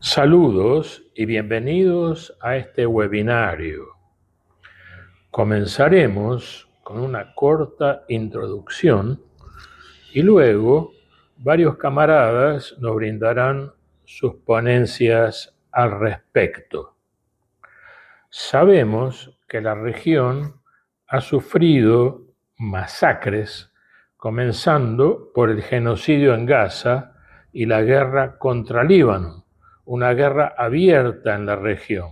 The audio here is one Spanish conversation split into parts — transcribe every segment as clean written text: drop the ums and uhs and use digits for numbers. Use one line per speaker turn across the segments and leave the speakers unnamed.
Saludos y bienvenidos a este webinario. Comenzaremos con una corta introducción y luego varios camaradas nos brindarán sus ponencias al respecto. Sabemos que la región ha sufrido masacres, comenzando por el genocidio en Gaza y la guerra contra Líbano, una guerra abierta en la región.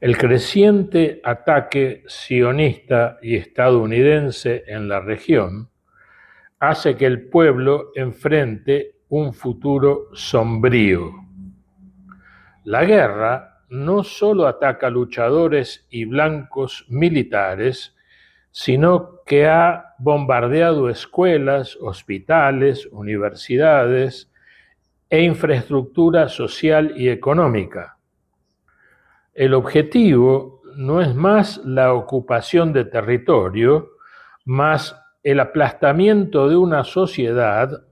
El creciente ataque sionista y estadounidense en la región hace que el pueblo enfrente un futuro sombrío. La guerra no solo ataca luchadores y blancos militares, sino que ha bombardeado escuelas, hospitales, universidades e infraestructura social y económica. El objetivo no es más la ocupación de territorio, más el aplastamiento de una sociedad,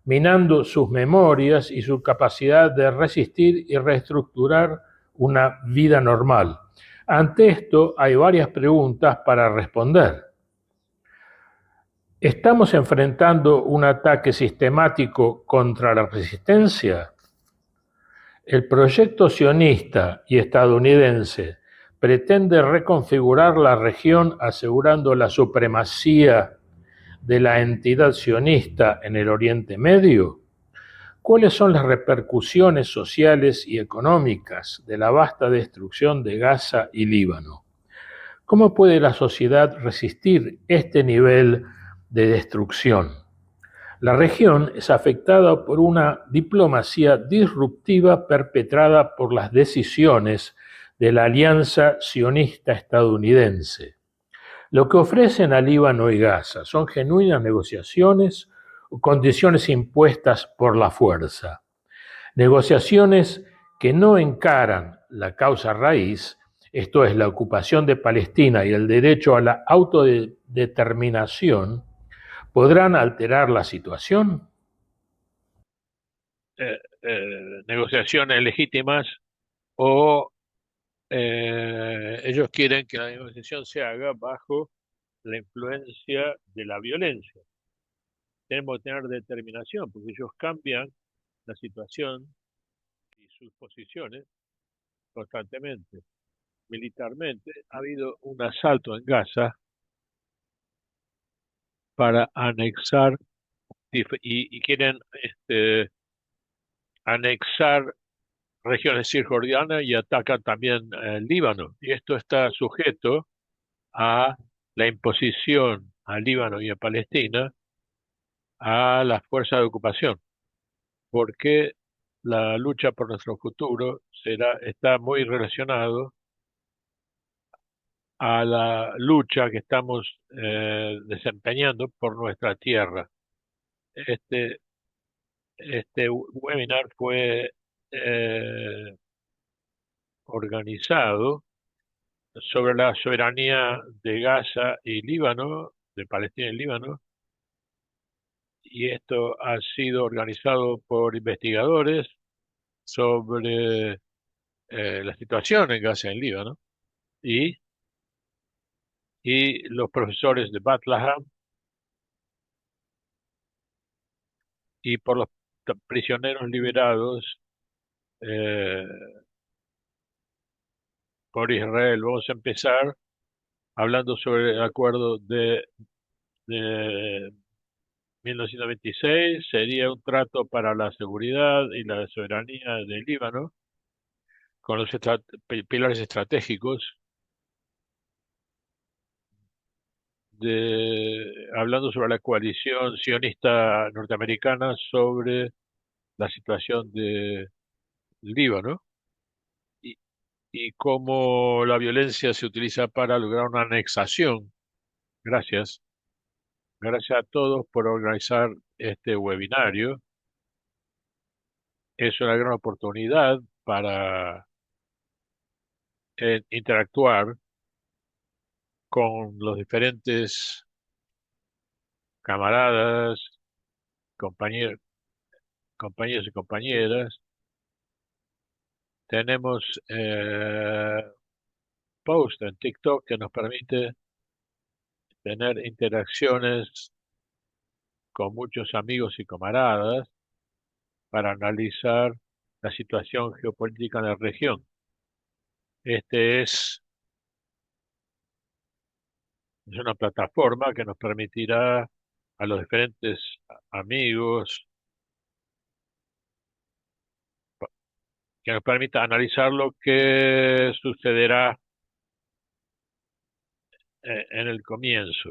minando sus memorias y su capacidad de resistir y reestructurar una vida normal. Ante esto hay varias preguntas para responder. ¿Estamos enfrentando un ataque sistemático contra la resistencia? El proyecto sionista y estadounidense pretende reconfigurar la región asegurando la supremacía de la entidad sionista en el Oriente Medio. ¿Cuáles son las repercusiones sociales y económicas de la vasta destrucción de Gaza y Líbano? ¿Cómo puede la sociedad resistir este nivel de destrucción? La región es afectada por una diplomacia disruptiva perpetrada por las decisiones de la Alianza Sionista Estadounidense. Lo que ofrecen a Líbano y Gaza son genuinas negociaciones o condiciones impuestas por la fuerza. Negociaciones que no encaran la causa raíz, esto es la ocupación de Palestina y el derecho a la autodeterminación, ¿podrán alterar la situación? Negociaciones legítimas o ellos quieren que la negociación se haga bajo la influencia de la violencia. Tenemos que tener determinación porque ellos cambian la situación y sus posiciones constantemente. Militarmente ha habido un asalto en Gaza para anexar y quieren anexar regiones cisjordanas y atacan también el Líbano. Y esto está sujeto a la imposición al Líbano y a Palestina a las fuerzas de ocupación, porque la lucha por nuestro futuro está muy relacionado a la lucha que estamos desempeñando por nuestra tierra. Este, este webinar fue organizado sobre la soberanía de Gaza y Líbano, de Palestina y Líbano, y esto ha sido organizado por investigadores sobre la situación en Gaza y en Líbano, y, y los profesores de Bethlehem y por los prisioneros liberados eh, por Israel. Vamos a empezar hablando sobre el acuerdo de 1926, sería un trato para la seguridad y la soberanía del Líbano, con los pilares estratégicos, hablando sobre la coalición sionista norteamericana sobre la situación de Líbano y, y cómo la violencia se utiliza para lograr una anexación. Gracias. Gracias a todos por organizar este webinario. Es una gran oportunidad para interactuar con los diferentes camaradas, compañeros y compañeras tenemos post en TikTok que nos permite tener interacciones con muchos amigos y camaradas para analizar la situación geopolítica en la región. Es una plataforma que nos permitirá a los diferentes amigos, que nos permita analizar lo que sucederá en el comienzo.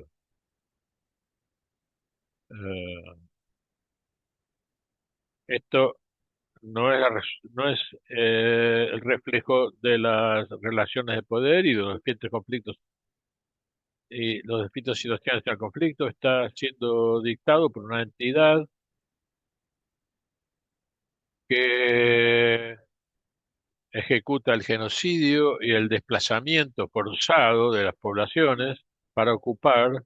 Eh, Esto no es el reflejo de las relaciones de poder y de los diferentes conflictos y los distintas situaciones del conflicto. Está siendo dictado por una entidad que ejecuta el genocidio y el desplazamiento forzado de las poblaciones para ocupar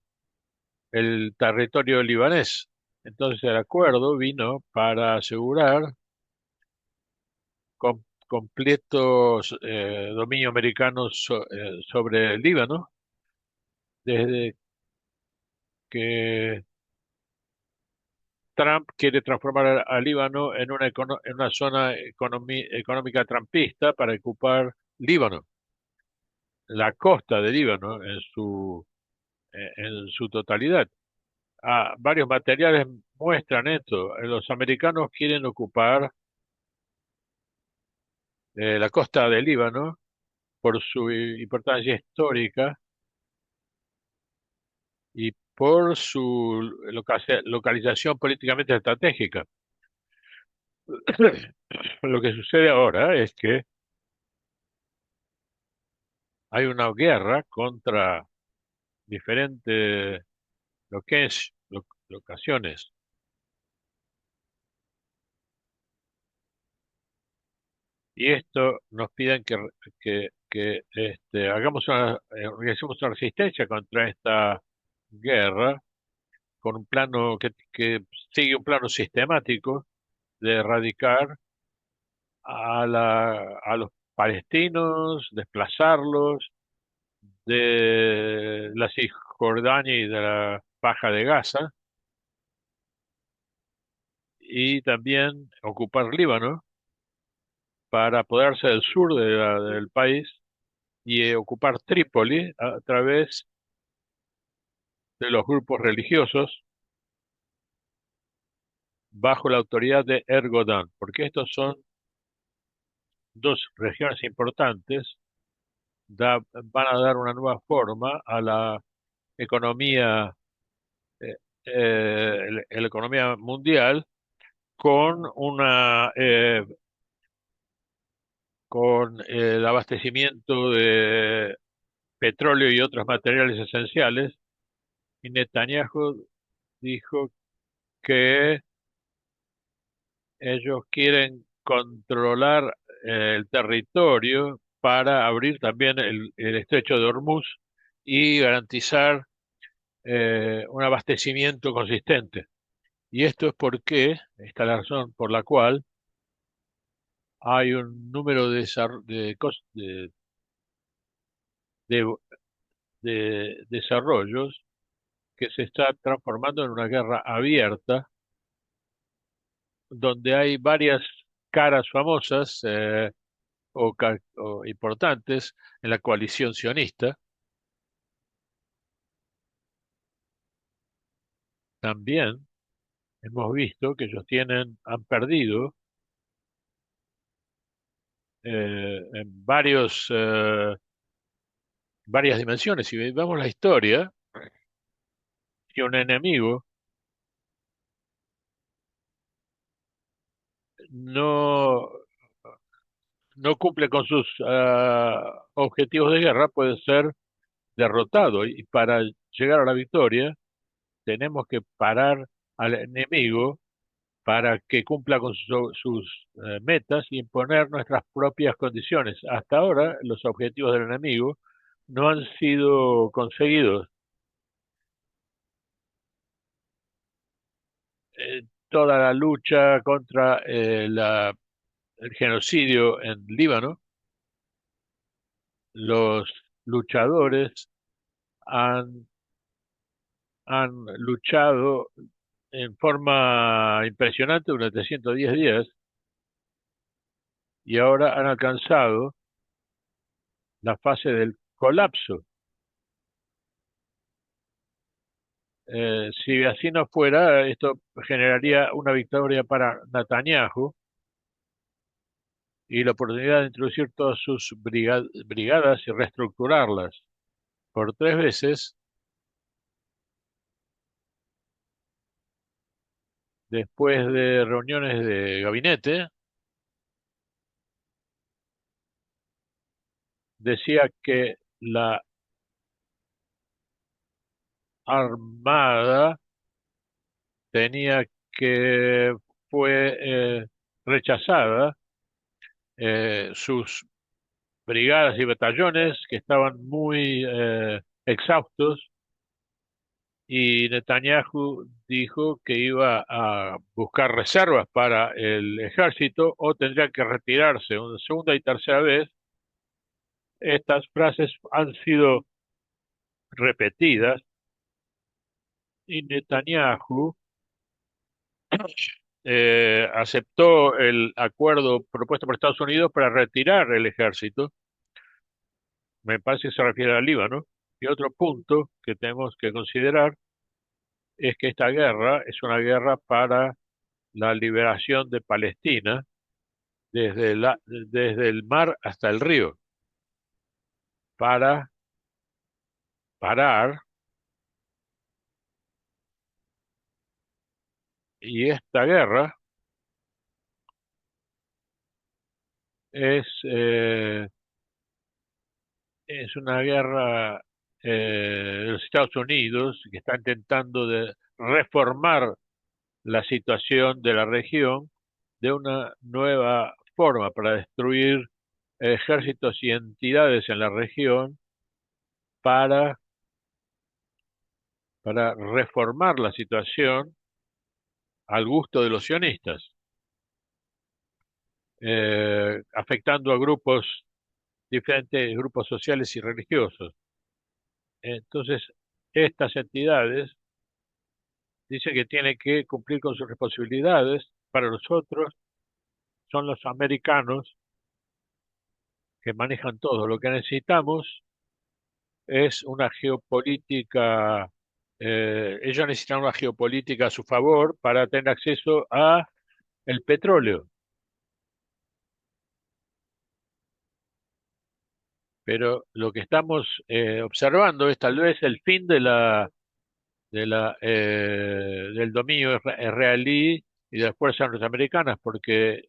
el territorio libanés. Entonces el acuerdo vino para asegurar completo dominio americano sobre el Líbano, desde que Trump quiere transformar a Líbano en en una zona económica trumpista para ocupar Líbano, la costa de Líbano en su totalidad. Varios materiales muestran esto. Los americanos quieren ocupar la costa de Líbano por su importancia histórica y por su localización políticamente estratégica. Lo que sucede ahora es que hay una guerra contra diferentes locaciones. Y esto nos piden organicemos una resistencia contra esta guerra con un plano que sigue un plano sistemático de erradicar a los palestinos, desplazarlos de la Cisjordania y de la Faja de Gaza, y también ocupar Líbano para apoderarse del sur del país y ocupar Trípoli a través de los grupos religiosos bajo la autoridad de Erdogan, porque estos son dos regiones importantes, van a dar una nueva forma a la economía, la economía mundial con con el abastecimiento de petróleo y otros materiales esenciales. Y Netanyahu dijo que ellos quieren controlar el territorio para abrir también el estrecho de Hormuz y garantizar un abastecimiento consistente. Y esto es esta es la razón por la cual hay un número de, desarrollos que se está transformando en una guerra abierta, donde hay varias caras famosas o importantes en la coalición sionista. También hemos visto que ellos han perdido en varias dimensiones. Si vemos la historia, que un enemigo no, no cumple con sus objetivos de guerra, puede ser derrotado. Y para llegar a la victoria, tenemos que parar al enemigo para que cumpla con sus metas y imponer nuestras propias condiciones. Hasta ahora, los objetivos del enemigo no han sido conseguidos. Toda la lucha contra el genocidio en Líbano, los luchadores han, han luchado en forma impresionante durante 110 días y ahora han alcanzado la fase del colapso. Si así no fuera, esto generaría una victoria para Netanyahu y la oportunidad de introducir todas sus brigadas y reestructurarlas. Por 3 veces, después de reuniones de gabinete, decía que la armada tenía que fue rechazada, sus brigadas y batallones que estaban muy exhaustos, y Netanyahu dijo que iba a buscar reservas para el ejército o tendría que retirarse una segunda y tercera vez. Estas frases han sido repetidas y Netanyahu aceptó el acuerdo propuesto por Estados Unidos para retirar el ejército. Me parece que se refiere al Líbano. Y otro punto que tenemos que considerar es que esta guerra es una guerra para la liberación de Palestina desde el mar hasta el río, para parar. Y esta guerra es, eh, es una guerra de los Estados Unidos que está intentando de reformar la situación de la región de una nueva forma para destruir ejércitos y entidades en la región para, para reformar la situación al gusto de los sionistas, afectando a grupos, diferentes grupos sociales y religiosos. Entonces, estas entidades dicen que tienen que cumplir con sus responsabilidades. Para nosotros son los americanos que manejan todo. Lo que necesitamos es una geopolítica, ellos necesitan una geopolítica a su favor para tener acceso a el petróleo. Pero lo que estamos observando es tal vez el fin del dominio israelí y de las fuerzas norteamericanas, porque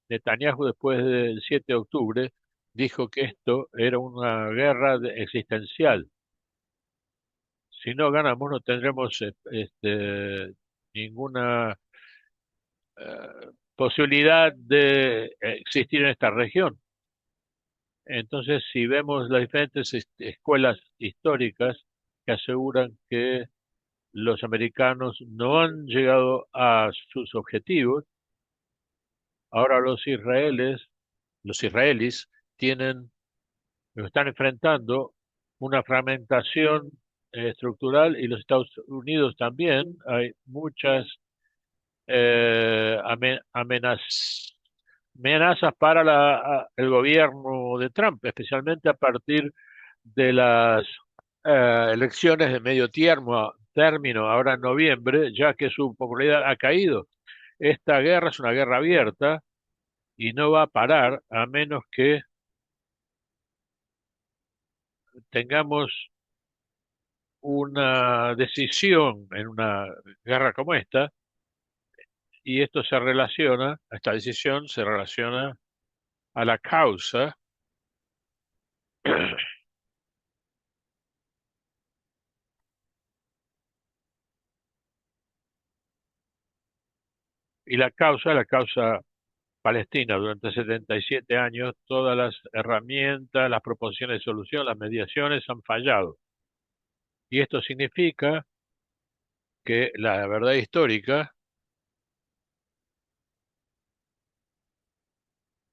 Netanyahu después del 7 de octubre dijo que esto era una guerra existencial. Si no ganamos, no tendremos ninguna posibilidad de existir en esta región. Entonces, si vemos las diferentes escuelas históricas que aseguran que los americanos no han llegado a sus objetivos, ahora los israelíes están enfrentando una fragmentación estructural, y los Estados Unidos también. Hay muchas amenazas para el gobierno de Trump, especialmente a partir de las elecciones de medio término, ahora en noviembre, ya que su popularidad ha caído. Esta guerra es una guerra abierta y no va a parar a menos que tengamos una decisión en una guerra como esta, y esta decisión se relaciona a la causa. Y la causa palestina. Durante 77 años, todas las herramientas, las proposiciones de solución, las mediaciones han fallado. Y esto significa que la verdad histórica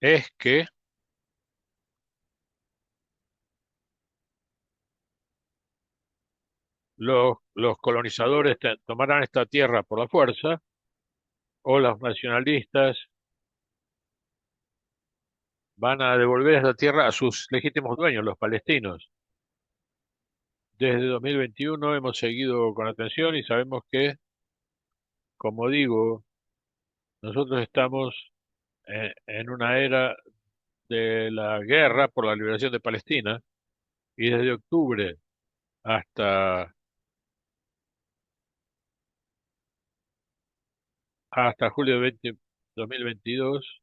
es que los colonizadores tomarán esta tierra por la fuerza o los nacionalistas van a devolver esta tierra a sus legítimos dueños, los palestinos. Desde 2021 hemos seguido con atención y sabemos que, como digo, nosotros estamos en una era de la guerra por la liberación de Palestina y desde octubre hasta, hasta julio de 2022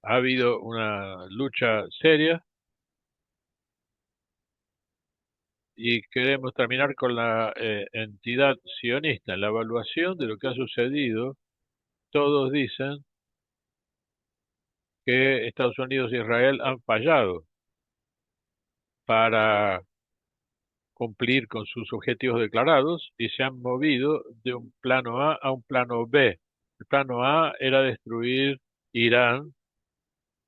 ha habido una lucha seria y queremos terminar con la entidad sionista. En la evaluación de lo que ha sucedido, todos dicen que Estados Unidos e Israel han fallado para cumplir con sus objetivos declarados y se han movido de un plano A un plano B. El plano A era destruir Irán,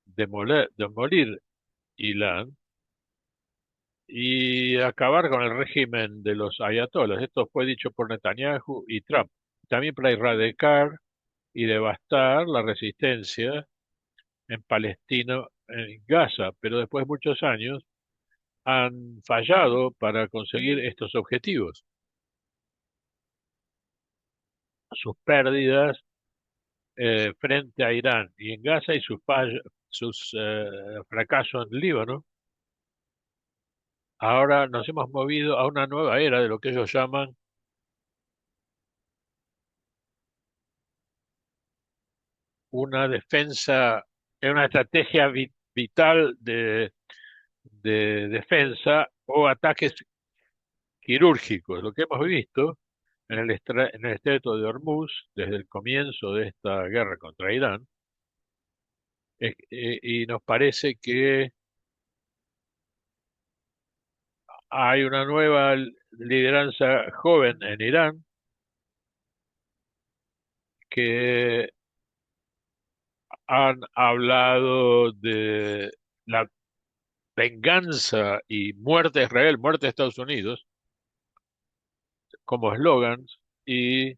demolir Irán y acabar con el régimen de los ayatolás. Esto fue dicho por Netanyahu y Trump. También para erradicar y devastar la resistencia en Palestina, en Gaza, pero después de muchos años han fallado para conseguir estos objetivos. Sus pérdidas frente a Irán y en Gaza y sus fracasos en Líbano, ahora nos hemos movido a una nueva era de lo que ellos llaman una defensa, una estrategia vital de defensa o ataques quirúrgicos. Lo que hemos visto en el estrecho de Hormuz desde el comienzo de esta guerra contra Irán, y nos parece que hay una nueva lideranza joven en Irán que han hablado de la venganza y muerte a Israel, muerte a Estados Unidos, como eslogans, y,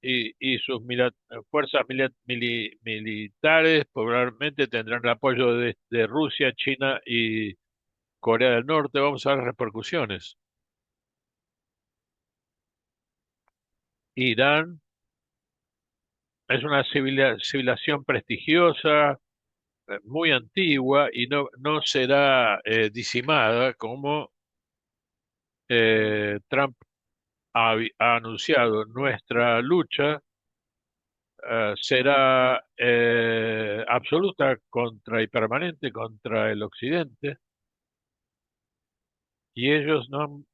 y sus fuerzas militares probablemente tendrán el apoyo de Rusia, China y Corea del Norte. Vamos a ver las repercusiones. Irán es una civilización prestigiosa, muy antigua y no será dicimada como Trump ha anunciado. Nuestra lucha será absoluta contra y permanente contra el Occidente y ellos no han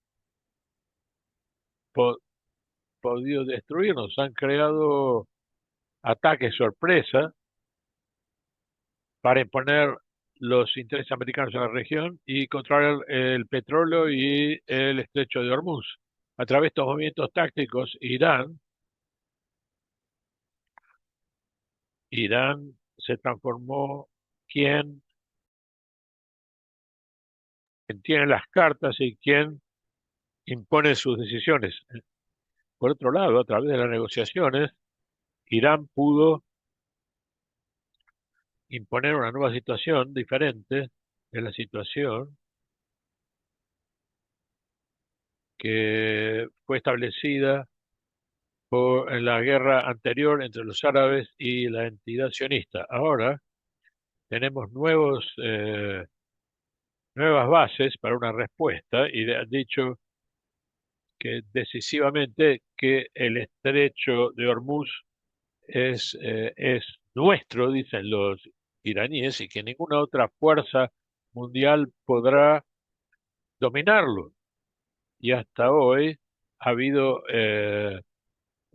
po- podido destruirnos, han creado ataques sorpresa para imponer los intereses americanos en la región y controlar el petróleo y el estrecho de Hormuz. A través de estos movimientos tácticos, Irán se transformó quien, quien tiene las cartas y quien impone sus decisiones. Por otro lado, a través de las negociaciones, Irán pudo imponer una nueva situación diferente de la situación que fue establecida en la guerra anterior entre los árabes y la entidad sionista. Ahora tenemos nuevas bases para una respuesta y han dicho que decisivamente que el estrecho de Hormuz es nuestro, dicen los iraníes, y que ninguna otra fuerza mundial podrá dominarlo. Y hasta hoy ha habido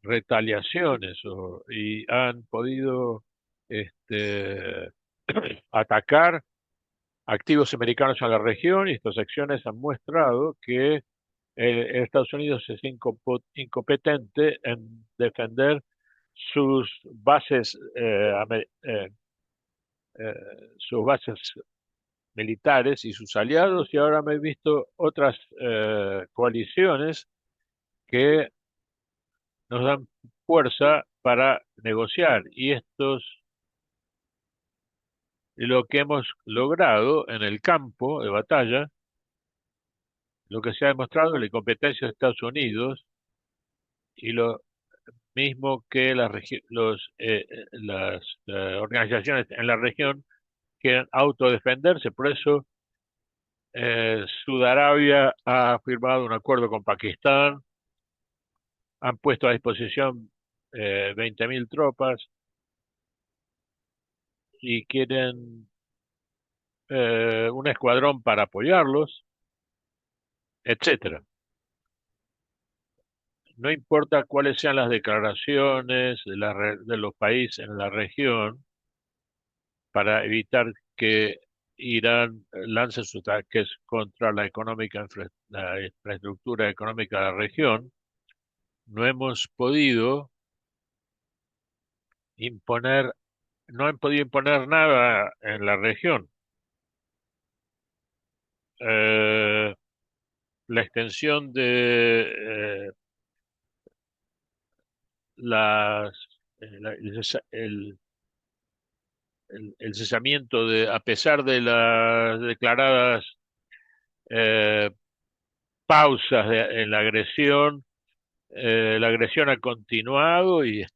retaliaciones y han podido este, atacar activos americanos en la región y estas acciones han mostrado que Estados Unidos es incompetente en defender sus bases, sus bases militares y sus aliados, y ahora me he visto otras coaliciones que nos dan fuerza para negociar. Y lo que hemos logrado en el campo de batalla, lo que se ha demostrado es la incompetencia de Estados Unidos y lo mismo que las organizaciones en la región quieren autodefenderse. Por eso Sudarabia ha firmado un acuerdo con Pakistán, han puesto a disposición 20.000 tropas y quieren un escuadrón para apoyarlos, etcétera. No importa cuáles sean las declaraciones de los países en la región para evitar que Irán lance sus ataques contra la infraestructura económica de la región, no hemos podido imponer, no han podido imponer nada en la región. Eh, la extensión de las, la- el cesamiento a pesar de las declaradas eh, pausas en la agresión ha continuado y se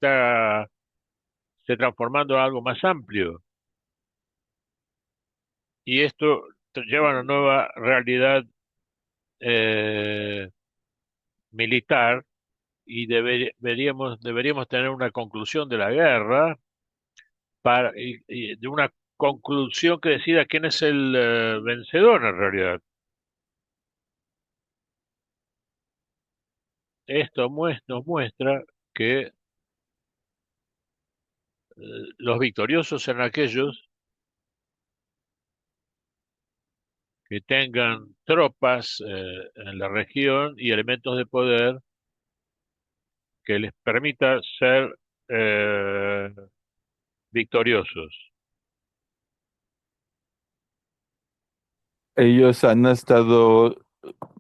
transformando en algo más amplio. Y esto lleva a una nueva realidad eh, militar y deberíamos tener una conclusión de la guerra y de una conclusión que decida quién es el vencedor en realidad. Esto nos muestra que los victoriosos serán aquellos que tengan tropas en la región y elementos de poder que les permita ser eh, victoriosos.
Ellos han estado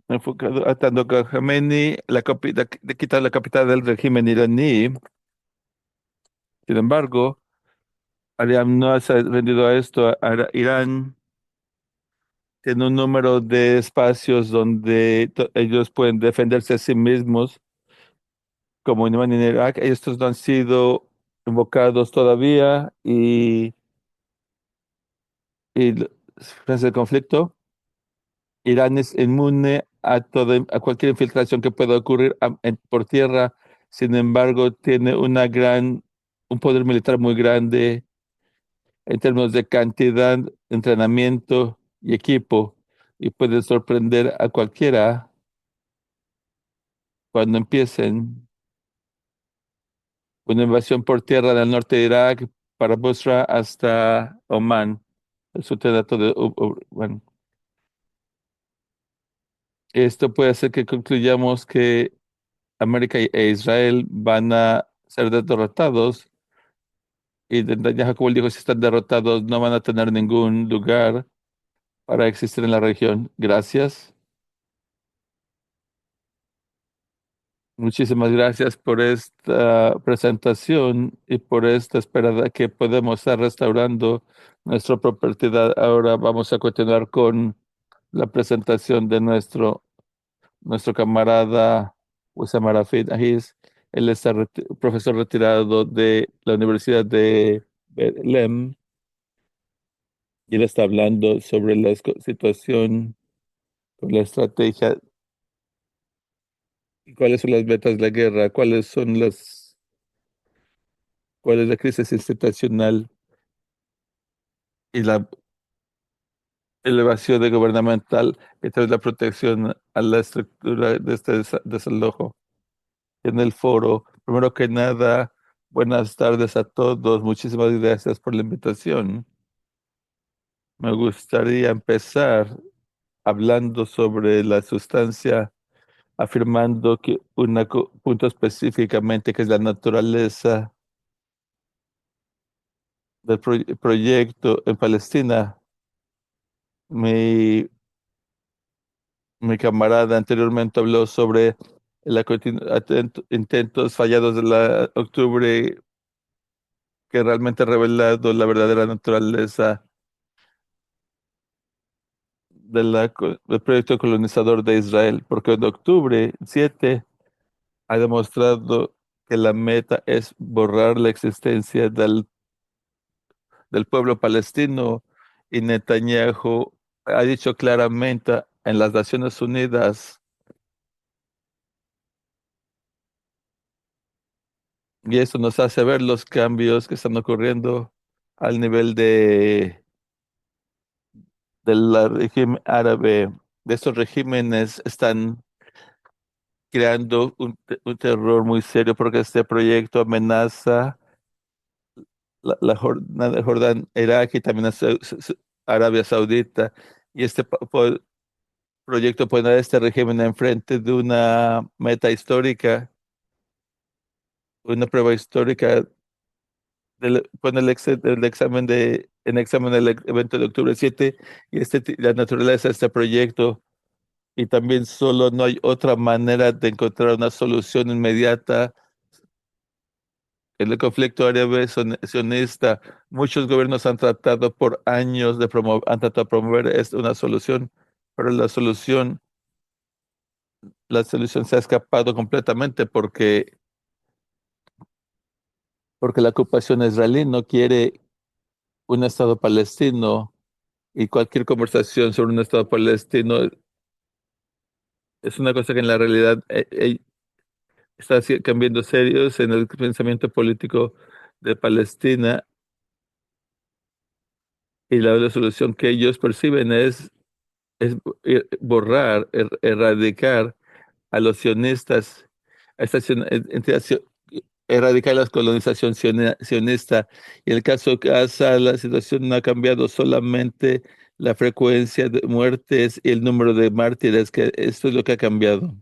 enfocados atando a Khamenei, de quitar la capital del régimen iraní. Sin embargo, Irán no se ha rendido a esto. Irán tiene un número de espacios donde ellos pueden defenderse a sí mismos, como en Irak. Estos no han sido invocados todavía y frente al conflicto, Irán es inmune a cualquier infiltración que pueda ocurrir por tierra. Sin embargo, tiene un poder militar muy grande en términos de cantidad, entrenamiento y equipo, y puede sorprender a cualquiera cuando empiecen una invasión por tierra del norte de Irak para Busra hasta Omán, el sultanato de bueno, esto puede hacer que concluyamos que América e Israel van a ser derrotados y Netanyahu, como él dijo, si están derrotados no van a tener ningún lugar para existir en la región. Gracias. Muchísimas gracias por esta presentación y por esta esperada que podemos estar restaurando nuestra propiedad. Ahora vamos a continuar con la presentación de nuestro camarada Wissam Arafat Aziz. Él es profesor retirado de la Universidad de Belém y él está hablando sobre la situación con la estrategia, cuáles son las metas de la guerra, cuál es la crisis institucional y la elevación de gubernamental y tras la protección a la estructura de este desalojo. En el foro, primero que nada, buenas tardes a todos. Muchísimas gracias por la invitación. Me gustaría empezar hablando sobre la sustancia, afirmando que un punto específicamente que es la naturaleza del proyecto en Palestina. Mi, mi camarada anteriormente habló sobre la intentos fallados de la octubre que realmente ha revelado la verdadera naturaleza del proyecto colonizador de Israel, porque en octubre 7 ha demostrado que la meta es borrar la existencia del pueblo palestino y Netanyahu ha dicho claramente en las Naciones Unidas, y eso nos hace ver los cambios que están ocurriendo al nivel del régimen árabe. De estos regímenes están creando un terror muy serio porque este proyecto amenaza la Jordán, Irak y también a Arabia Saudita. Y este proyecto pone a este régimen enfrente de una meta histórica, una prueba histórica. Pone el examen en examen del evento de octubre 7 y la naturaleza de este proyecto. Y también solo no hay otra manera de encontrar una solución inmediata en el conflicto árabe sionista. Muchos gobiernos han tratado por años han tratado de promover una solución, pero la solución se ha escapado completamente porque la ocupación israelí no quiere un Estado palestino y cualquier conversación sobre un Estado palestino es una cosa que en la realidad está cambiando serios en el pensamiento político de Palestina y la solución que ellos perciben es erradicar a los sionistas, a esta entidad erradicar la colonización sionista. Y el caso de Gaza, la situación no ha cambiado, solamente la frecuencia de muertes y el número de mártires, que esto es lo que ha cambiado.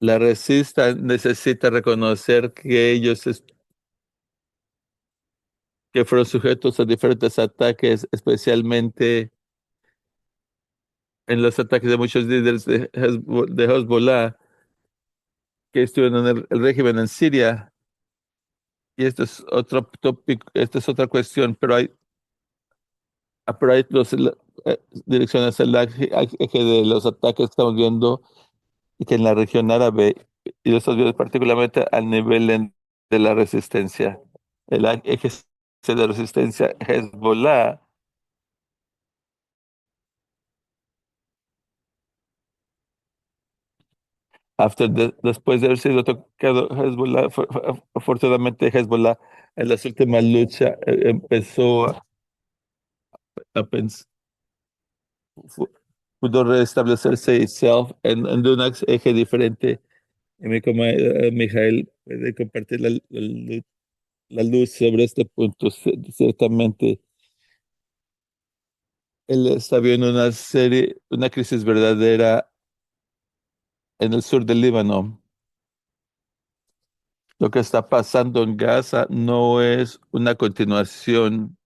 La resista necesita reconocer que que fueron sujetos a diferentes ataques, especialmente en los ataques de muchos líderes de Hezbollah que estuvieron en el régimen en Siria. Y esto es otro tópico, esta es otra cuestión, pero hay dos direcciones al eje de los ataques que estamos viendo y que en la región árabe, y lo estamos viendo particularmente al nivel de la resistencia. El eje de resistencia Hezbollah, después de haber sido tocado Hezbollah, afortunadamente Hezbollah en las últimas luchas empezó a pensar, pudo restablecerse itself en un eje diferente. Y mi comadre Mijael puede compartir la luz sobre este punto. Ciertamente, él está viendo una crisis verdadera en el sur del Líbano. Lo que está pasando en Gaza no es una continuación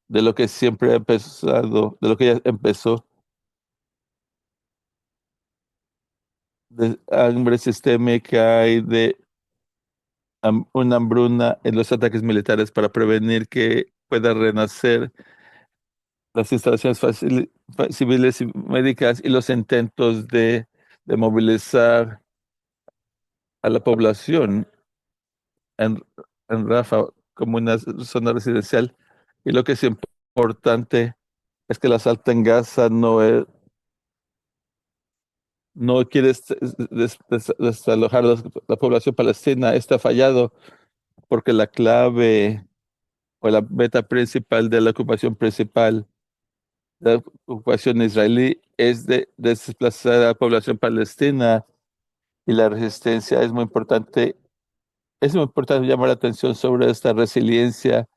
de lo que siempre ha empezado, de lo que ya empezó, de hambre sistémica y de una hambruna en los ataques militares para prevenir que pueda renacer las instalaciones civiles y médicas y los intentos de movilizar a la población en, en Rafa como una zona residencial. Y lo que es importante es que el asalto en Gaza no quiere desalojar la población palestina. Está fallado porque la clave o la meta principal de la ocupación principal de la ocupación israelí es de desplazar a la población palestina y la resistencia es muy importante. Es muy importante llamar la atención sobre esta resiliencia,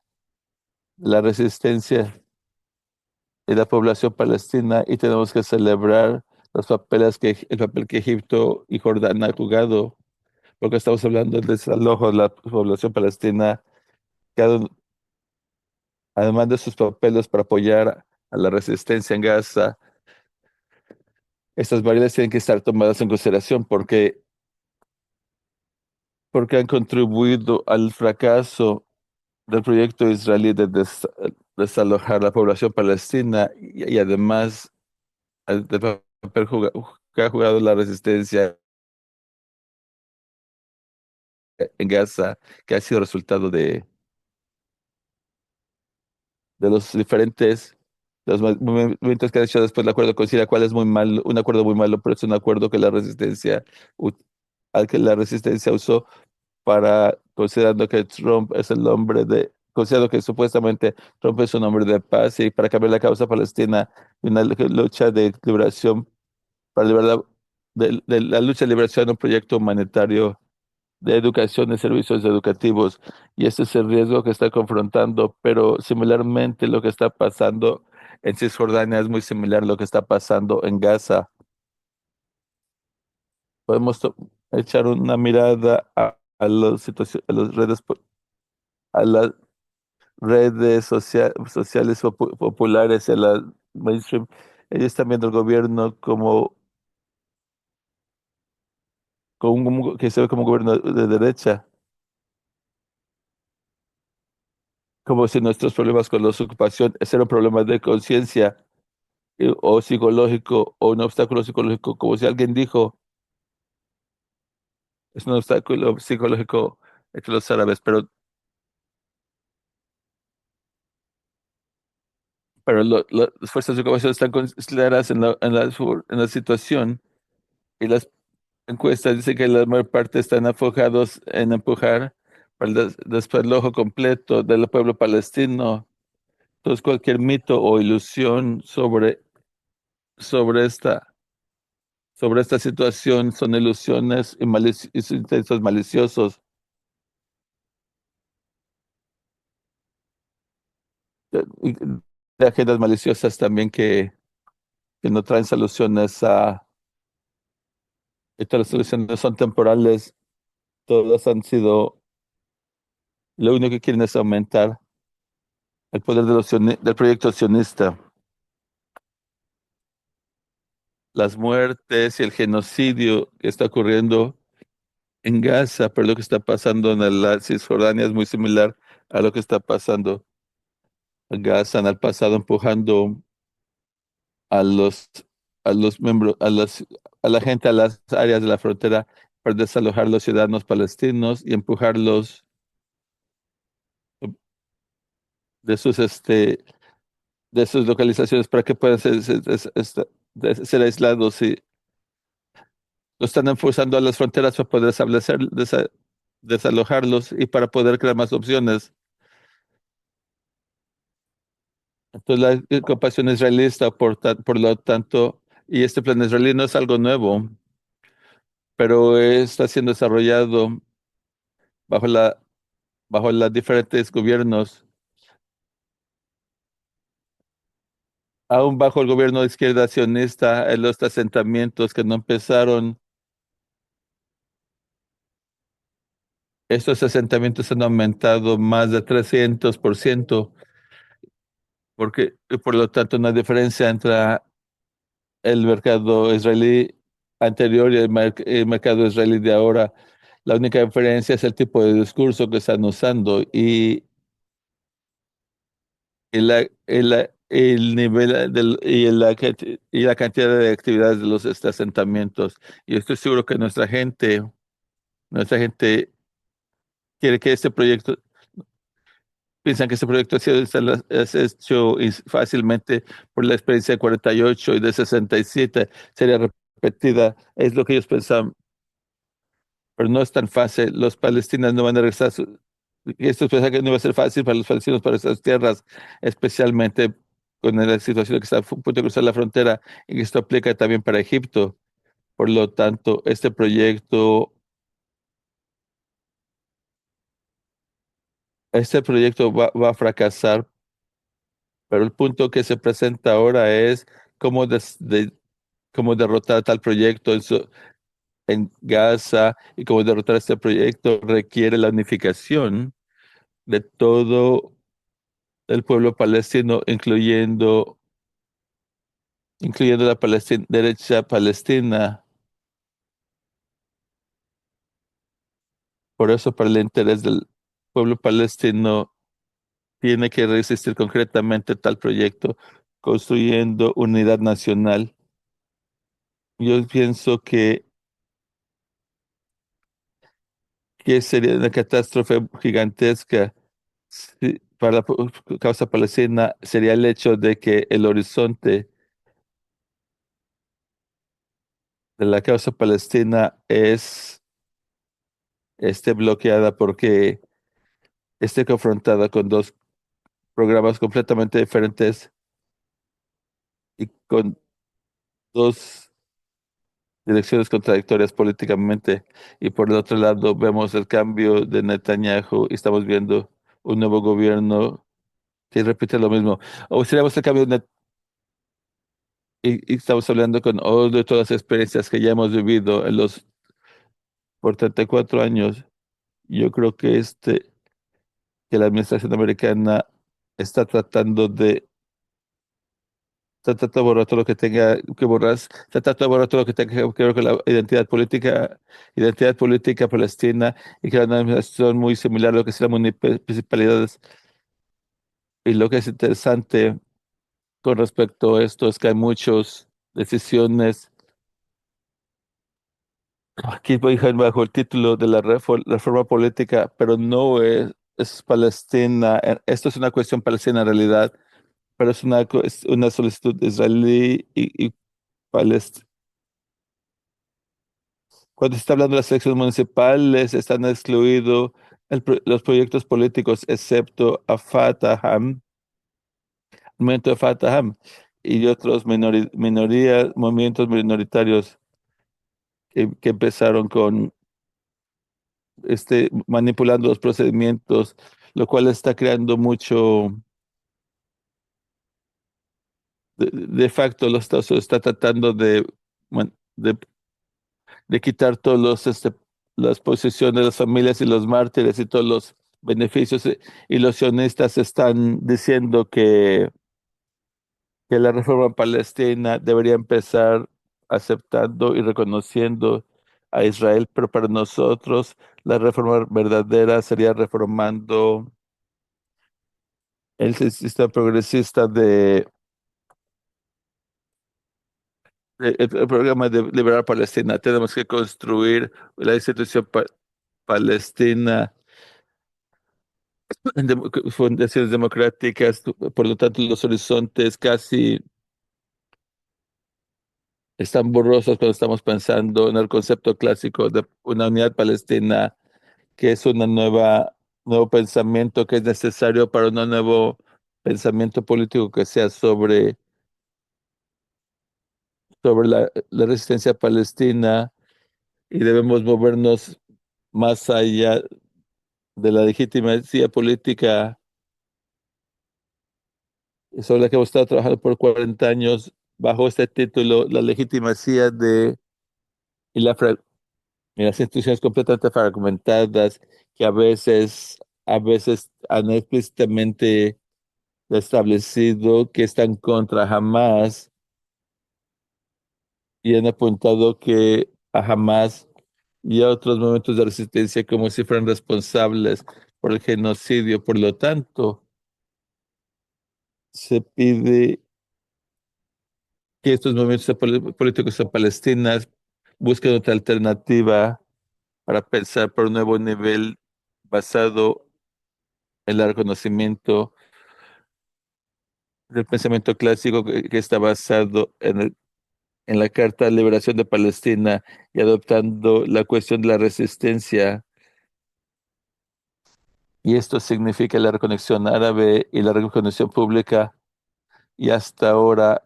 la resistencia de la población palestina y tenemos que celebrar el papel que Egipto y Jordania han jugado, porque estamos hablando del desalojo de la población palestina además de sus papeles para apoyar a la resistencia en Gaza, estas variables tienen que estar tomadas en consideración porque han contribuido al fracaso del proyecto israelí de desalojar la población palestina y además del papel que ha jugado la resistencia en Gaza, que ha sido resultado de los diferentes de los movimientos que han hecho después del acuerdo con Siria, cuál es muy malo, un acuerdo muy malo, pero es un acuerdo que la resistencia u- al que la resistencia usó para considerando que Trump es el hombre considerando que supuestamente Trump es un hombre de paz y para cambiar la causa palestina, una lucha de liberación para liberar de la lucha de liberación, un proyecto humanitario de educación de servicios educativos. Y ese es el riesgo que está confrontando, pero similarmente lo que está pasando en Cisjordania es muy similar a lo que está pasando en Gaza. Podemos echar una mirada a las redes, a las redes sociales populares, a la mainstream. Ellos están viendo el gobierno que se ve como un gobierno de derecha, como si nuestros problemas con la ocupación eran problemas de conciencia o psicológico o un obstáculo psicológico, como si alguien dijo, es un obstáculo psicológico entre los árabes, pero las fuerzas de ocupación están consideradas en la situación y las encuestas dicen que la mayor parte están enfocados en empujar para el despelojo completo del pueblo palestino. Entonces, cualquier mito o ilusión sobre esta, sobre esta situación son ilusiones y intentos maliciosos y de agendas maliciosas también que no traen soluciones y todas las soluciones son temporales, todas han sido, lo único que quieren es aumentar el poder del proyecto sionista. Las muertes y el genocidio que está ocurriendo en Gaza, pero lo que está pasando en la Cisjordania es muy similar a lo que está pasando en Gaza en el pasado, empujando a los, a los miembros, a la gente a las áreas de la frontera para desalojar a los ciudadanos palestinos y empujarlos de de sus localizaciones para que puedan ser aislados y lo están forzando a las fronteras para poder desalojarlos y para poder crear más opciones. Entonces la ocupación israelí por lo tanto, y este plan israelí no es algo nuevo, pero está siendo desarrollado bajo bajo los diferentes gobiernos, aún bajo el gobierno de izquierda sionista, en los asentamientos que no empezaron. Estos asentamientos han aumentado más de 300%, porque por lo tanto una diferencia entre el mercado israelí anterior y el mercado israelí de ahora. La única diferencia es el tipo de discurso que están usando el nivel y la cantidad de actividades de los asentamientos. Y estoy seguro que nuestra gente quiere que este proyecto, piensan que este proyecto es hecho fácilmente por la experiencia de 48 y de 67, sería repetida. Es lo que ellos pensaban, pero no es tan fácil. Los palestinos no van a regresar. Esto piensa que no va a ser fácil para los palestinos para esas tierras, especialmente con la situación que está a punto de cruzar la frontera, y esto aplica también para Egipto. Por lo tanto, este proyecto va a fracasar, pero el punto que se presenta ahora es cómo, cómo derrotar tal proyecto en Gaza y cómo derrotar este proyecto requiere la unificación de todo el pueblo palestino, incluyendo la derecha palestina. Por eso, para el interés del pueblo palestino, tiene que resistir concretamente tal proyecto, construyendo unidad nacional. Yo pienso que sería una catástrofe gigantesca para la causa palestina, sería el hecho de que el horizonte de la causa palestina esté bloqueada porque esté confrontada con dos programas completamente diferentes y con dos direcciones contradictorias políticamente. Y por el otro lado, vemos el cambio de Netanyahu y estamos viendo un nuevo gobierno que repite lo mismo. O seríamos el cambio y estamos hablando con de todas las experiencias que ya hemos vivido por 34 años. Yo creo que la administración americana está tratando de está tratando de borrar todo lo que tenga que borrar, está tratando de borrar todo lo que tenga que ver con la identidad política palestina y que la administración muy similar a lo que es las municipalidades. Y lo que es interesante con respecto a esto es que hay muchas decisiones aquí bajo el título de la reforma política, pero no es Palestina. Esto es una cuestión palestina en realidad, pero es una solicitud israelí y palestina. Cuando se está hablando de las elecciones municipales, están excluidos los proyectos políticos, excepto a Fatah, el movimiento de Fatah y otros minorías, movimientos minoritarios que empezaron con manipulando los procedimientos, lo cual está creando mucho. De facto, los Estados Unidos está tratando man- de, de quitar todos las posiciones de las familias y los mártires y todos los beneficios. Y los sionistas están diciendo que la reforma palestina debería empezar aceptando y reconociendo a Israel, pero para nosotros la reforma verdadera sería reformando el sistema progresista el programa de liberar Palestina. Tenemos que construir la institución palestina en fundaciones democráticas. Por lo tanto, los horizontes casi están borrosos cuando estamos pensando en el concepto clásico de una unidad palestina, que es nuevo pensamiento que es necesario para un nuevo pensamiento político que sea sobre la resistencia palestina, y debemos movernos más allá de la legitimacia política sobre la que hemos estado trabajando por 40 años bajo este título, la legitimacia y, y las instituciones completamente fragmentadas que a veces han explícitamente establecido que están contra Hamas y han apuntado que a Hamas y a otros movimientos de resistencia como si fueran responsables por el genocidio. Por lo tanto, se pide que estos movimientos políticos en Palestina busquen otra alternativa para pensar por un nuevo nivel basado en el reconocimiento del pensamiento clásico que está basado en la Carta de Liberación de Palestina y adoptando la cuestión de la resistencia. Y esto significa la reconexión árabe y la reconexión pública. Y hasta ahora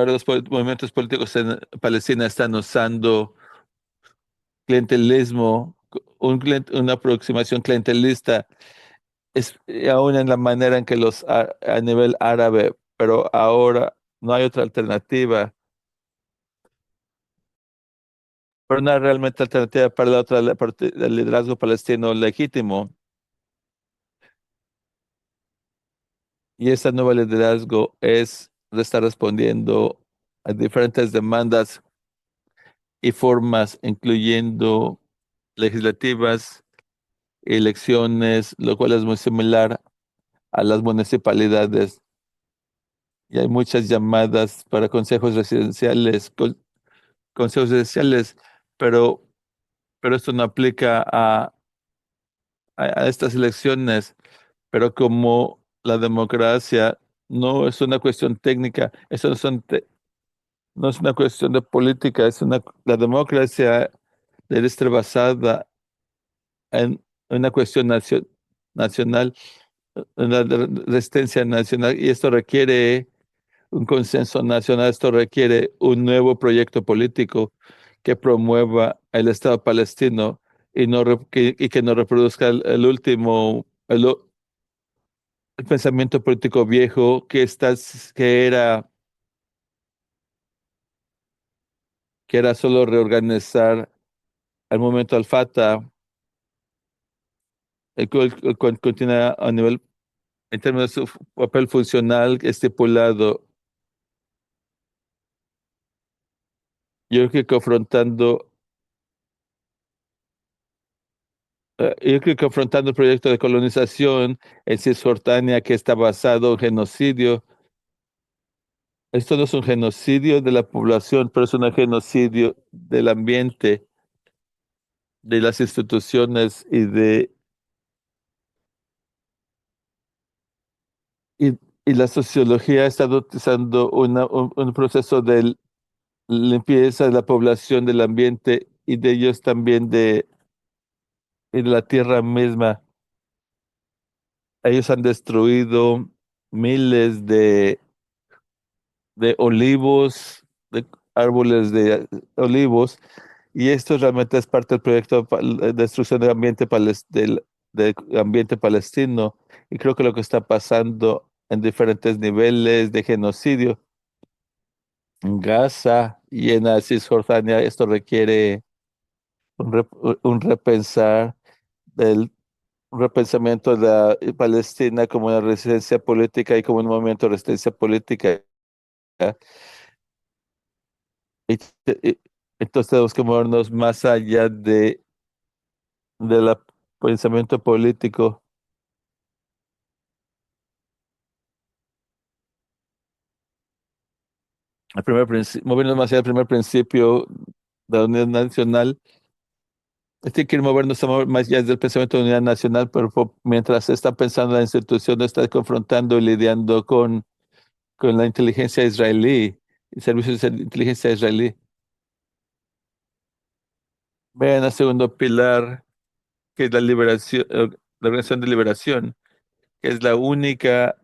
los movimientos políticos en Palestina están usando clientelismo, una aproximación clientelista, aún en la manera en que a nivel árabe, pero ahora no hay otra alternativa. pero una realmente alternativa para la otra la parte del liderazgo palestino legítimo. Y ese nuevo liderazgo está respondiendo a diferentes demandas y formas, incluyendo legislativas, elecciones, lo cual es muy similar a las municipalidades. Y hay muchas llamadas para consejos residenciales, pero, pero esto no aplica a estas elecciones. Pero como la democracia no es una cuestión técnica, eso no es una cuestión de política, la democracia debe estar basada en una cuestión nacional, en la resistencia nacional, y esto requiere un consenso nacional, esto requiere un nuevo proyecto político que promueva el Estado palestino y que no reproduzca el pensamiento político viejo que era solo reorganizar al momento al Fatah, el cual continúa a nivel, en términos de su papel funcional estipulado. Yo creo que confrontando el proyecto de colonización en Cisjordania que está basado en genocidio, esto no es un genocidio de la población, pero es un genocidio del ambiente, de las instituciones y, y la sociología está utilizando un proceso de limpieza de la población, del ambiente y de ellos también y de la tierra misma. Ellos han destruido miles de olivos, de árboles de olivos, y esto realmente es parte del proyecto de destrucción del ambiente palestino. Y creo que lo que está pasando en diferentes niveles de genocidio en Gaza y en la Cisjordania, esto requiere un repensar del un repensamiento de la Palestina como una residencia política y como un movimiento de resistencia política. Y, y- entonces tenemos que movernos más allá del pensamiento político. Movernos más allá del primer principio de la unidad nacional. Tiene que ir movernos más allá del pensamiento de unidad nacional, pero mientras está pensando en la institución, está confrontando y lidiando con la inteligencia israelí, y servicios de inteligencia israelí. Vean el segundo pilar, que es la liberación, la Organización de Liberación, que es la única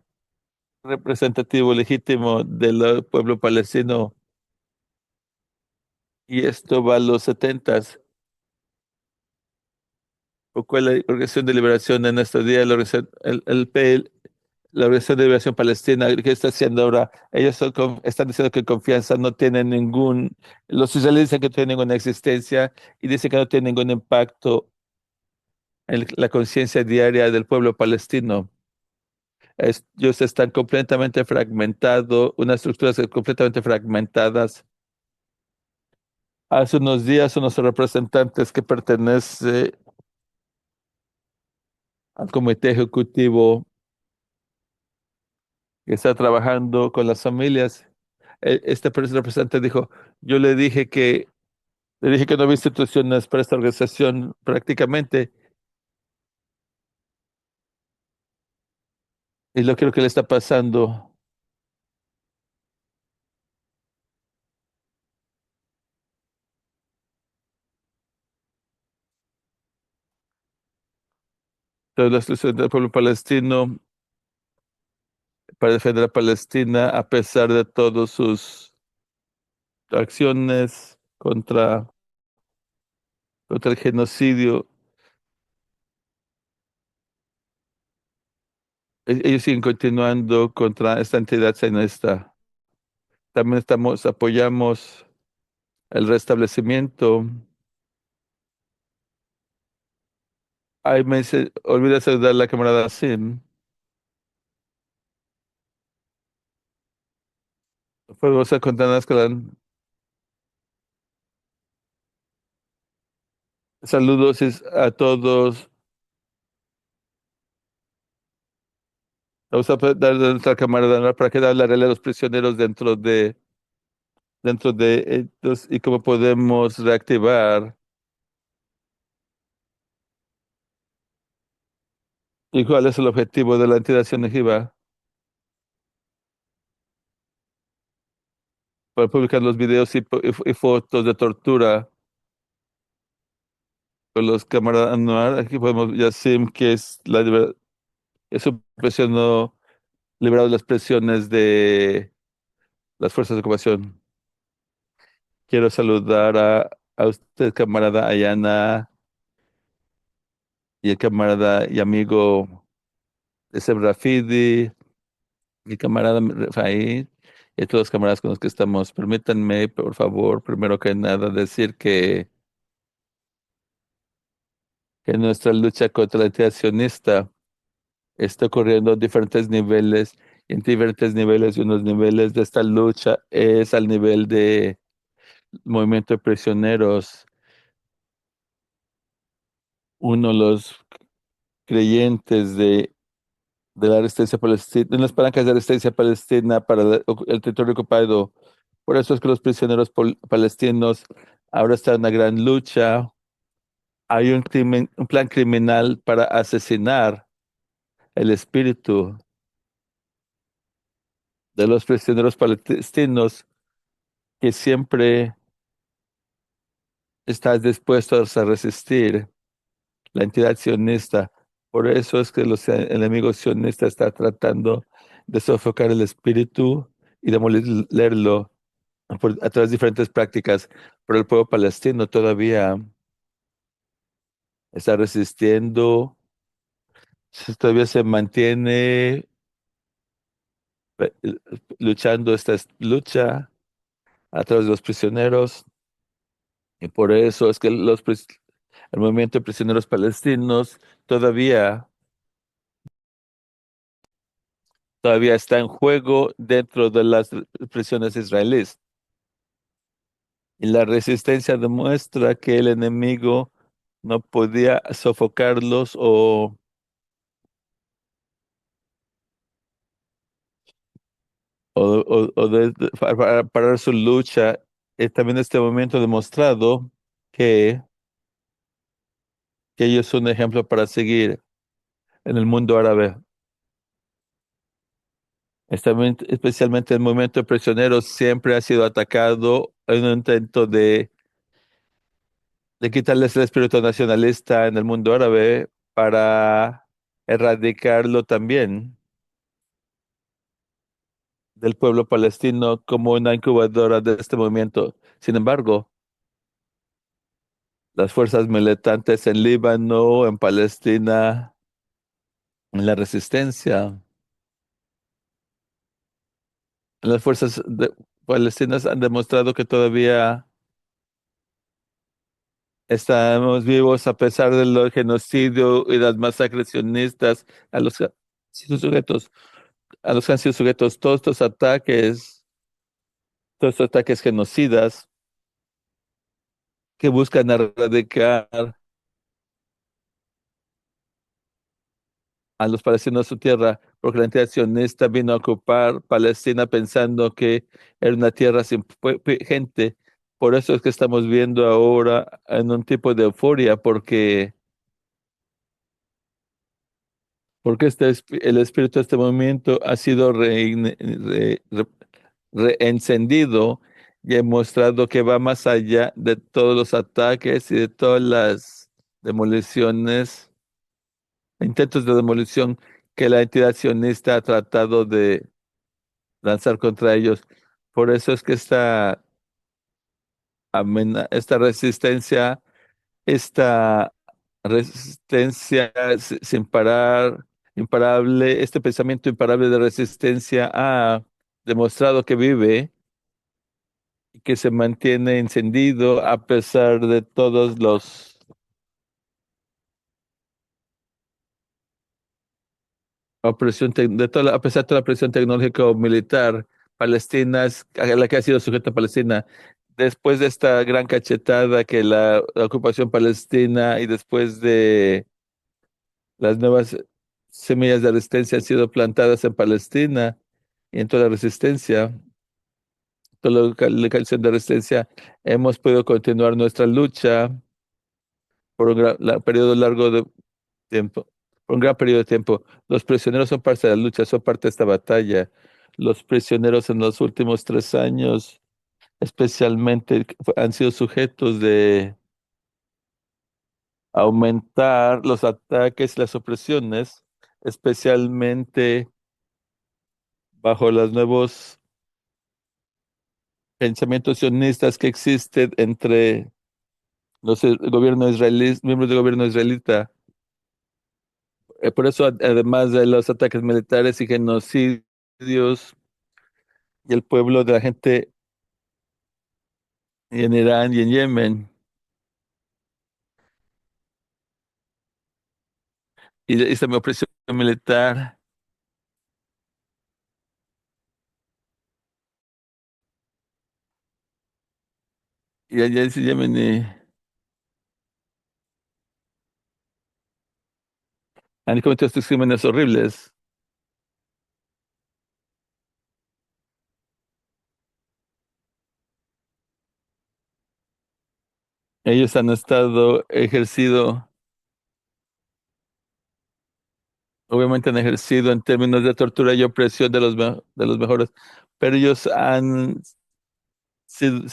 representativo legítimo del pueblo palestino, y esto va a los setentas. ¿Por cuál la Organización de Liberación en estos días, el PL, la Organización de Liberación Palestina, ¿qué está haciendo ahora? Ellos están diciendo que confianza no tiene los israelíes dicen que no tienen ninguna existencia y dicen que no tiene ningún impacto en la conciencia diaria del pueblo palestino. Ellos están completamente fragmentados, unas estructuras completamente fragmentadas. Hace unos días, unos representantes que pertenecen al comité ejecutivo que está trabajando con las familias, este representante dijo, yo le dije que no había instituciones para esta organización prácticamente, y lo creo que le está pasando. Toda la institución del pueblo palestino para defender a Palestina a pesar de todas sus acciones contra el genocidio. Ellos siguen continuando contra esta entidad sionista. También apoyamos el restablecimiento. Ay, olvidé saludar a la camarada Sim. Podemos contar saludos a todos. Vamos a dar de nuestra camarada ¿no? para que hablarle a los prisioneros dentro de estos y cómo podemos reactivar. ¿Y cuál es el objetivo de la entidad Sionjiva? Para publicar los videos y fotos de tortura con los camaradas Anwar. Aquí podemos Yassim, que es es un presionó liberado de las presiones de las fuerzas de ocupación. Quiero saludar a usted, camarada Ayana, y el camarada y amigo Esem Rafidi, y el camarada Rafaí, y todos los camaradas con los que estamos. Permítanme, por favor, primero que nada, decir que nuestra lucha contra la entidad sionista está ocurriendo a diferentes niveles, y en diferentes niveles, y unos niveles de esta lucha es al nivel de movimiento de prisioneros. Uno de los creyentes de la resistencia palestina, de las palancas de resistencia palestina para el territorio ocupado. Por eso es que los prisioneros palestinos ahora están en una gran lucha. Hay un plan criminal para asesinar el espíritu de los prisioneros palestinos que siempre están dispuestos a resistir la entidad sionista. Por eso es que los enemigos sionistas están tratando de sofocar el espíritu y demolerlo a través de diferentes prácticas, pero el pueblo palestino todavía está resistiendo, todavía se mantiene eh, luchando esta lucha a través de los prisioneros, y por eso es que el movimiento de prisioneros palestinos todavía está en juego dentro de las prisiones israelíes. Y la resistencia demuestra que el enemigo no podía sofocarlos para parar su lucha. También este momento ha demostrado que, que ellos son un ejemplo para seguir en el mundo árabe. Especialmente el movimiento de prisioneros siempre ha sido atacado en un intento de quitarles el espíritu nacionalista en el mundo árabe para erradicarlo también del pueblo palestino como una incubadora de este movimiento. Sin embargo, las fuerzas militantes en Líbano, en Palestina, en la resistencia, en las palestinas han demostrado que todavía estamos vivos a pesar del genocidio y las masacres sionistas a los que han sido sujetos, a los que han sido sujetos todos estos ataques genocidas que buscan erradicar a los palestinos su tierra, porque la entidad sionista vino a ocupar Palestina pensando que era una tierra sin gente. Por eso es que estamos viendo ahora en un tipo de euforia, porque el espíritu de este movimiento ha sido reencendido y ha mostrado que va más allá de todos los ataques y de todas las demoliciones, intentos de demolición que la entidad sionista ha tratado de lanzar contra ellos. Por eso es que esta esta resistencia sin parar, imparable, este pensamiento imparable de resistencia ha demostrado que vive y que se mantiene encendido a pesar de todos a pesar de toda la presión tecnológica o militar, Palestina es a la que ha sido sujeta Palestina. Después de esta gran cachetada que la ocupación palestina y después de las nuevas semillas de resistencia han sido plantadas en Palestina y en toda la resistencia, toda la canción de resistencia, hemos podido continuar nuestra lucha por un periodo largo de tiempo, por un gran periodo de tiempo. Los prisioneros son parte de la lucha, son parte de esta batalla. Los prisioneros en los últimos 3 años, especialmente, han sido sujetos de aumentar los ataques y las opresiones, especialmente bajo los nuevos pensamientos sionistas que existen entre los gobiernos israelíes, miembros del gobierno israelita. Por eso, además de los ataques militares y genocidios y el pueblo de la gente y en Irán y en Yemen, y esta opresión militar, y allá en Yemen han cometido estos crímenes horribles. Ellos han estado ejercido, obviamente han ejercido en términos de tortura y opresión de de los mejores, pero ellos se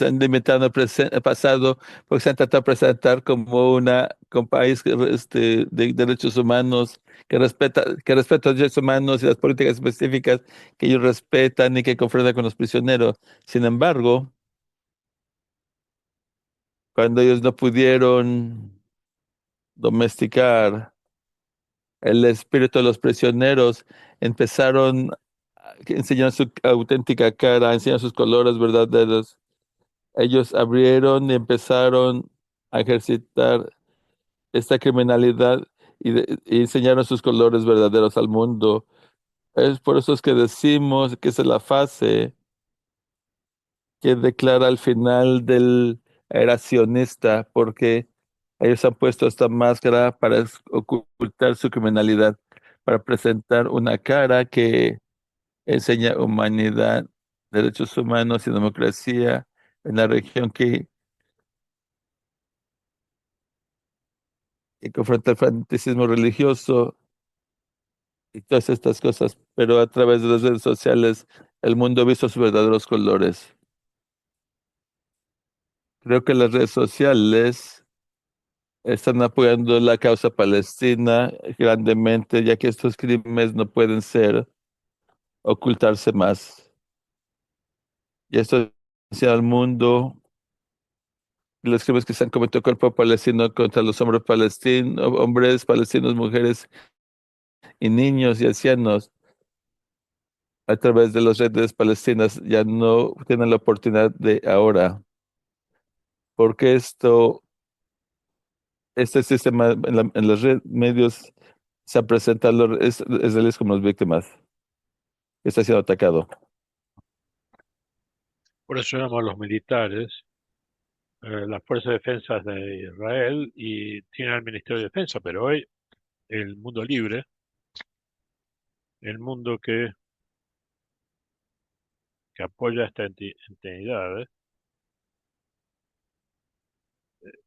han limitado al pasado porque se han tratado de presentar como como país de derechos humanos que respeta los derechos humanos y las políticas específicas que ellos respetan y que confrontan con los prisioneros. Sin embargo, cuando ellos no pudieron domesticar el espíritu de los prisioneros, empezaron a enseñar su auténtica cara, a enseñar sus colores verdaderos. Ellos abrieron y empezaron a ejercitar esta criminalidad y enseñaron sus colores verdaderos al mundo. Es por eso es que decimos que esa es la fase que declara el final del era sionista, porque ellos han puesto esta máscara para ocultar su criminalidad, para presentar una cara que enseña humanidad, derechos humanos y democracia en la región que confronta el fanatismo religioso y todas estas cosas, pero a través de las redes sociales el mundo ha visto sus verdaderos colores. Creo que las redes sociales están apoyando la causa palestina grandemente, ya que estos crímenes no pueden ocultarse más. Y esto hacia el mundo, los crímenes que se han cometido con el pueblo palestino contra los hombres palestinos, hombres palestinos, mujeres y niños y ancianos a través de las redes palestinas ya no tienen la oportunidad de ahora, porque este sistema en los medios se presenta a los israelíes como las víctimas que está siendo atacado.
Por eso llamo a los militares, las Fuerzas de Defensa de Israel y tienen el Ministerio de Defensa, pero hoy el mundo libre, el mundo que apoya esta entidad,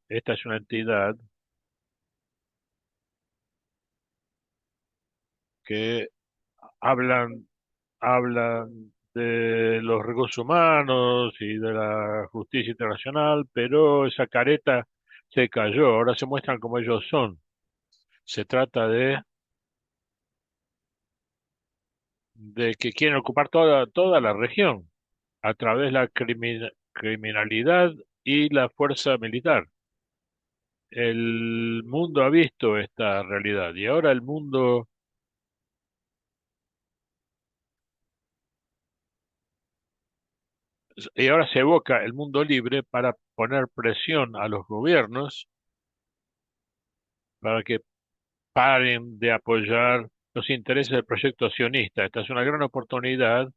esta es una entidad que hablan, hablan de los recursos humanos y de la justicia internacional, pero esa careta se cayó, ahora se muestran como ellos son. Se trata de que quieren ocupar toda la región a través de la criminalidad y la fuerza militar. El mundo ha visto esta realidad y ahora el mundo, y ahora se evoca el mundo libre para poner presión a los gobiernos para que paren de apoyar los intereses del proyecto sionista. Esta es una gran oportunidad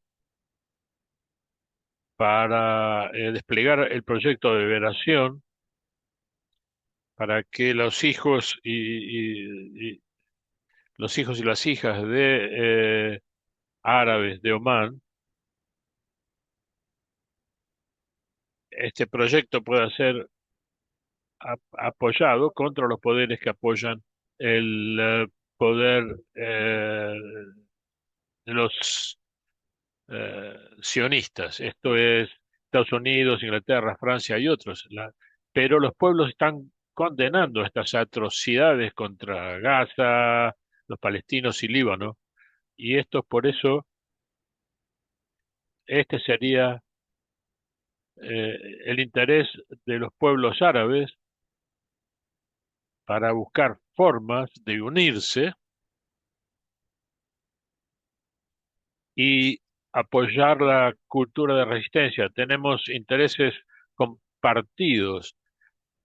para desplegar el proyecto de liberación para que los hijos y los hijos y las hijas de árabes de Omán, este proyecto pueda ser apoyado contra los poderes que apoyan el poder de los sionistas. Esto es Estados Unidos, Inglaterra, Francia y otros. Pero los pueblos están condenando estas atrocidades contra Gaza, los palestinos y Líbano. Y esto por eso, este sería el interés de los pueblos árabes para buscar formas de unirse y apoyar la cultura de resistencia. Tenemos intereses compartidos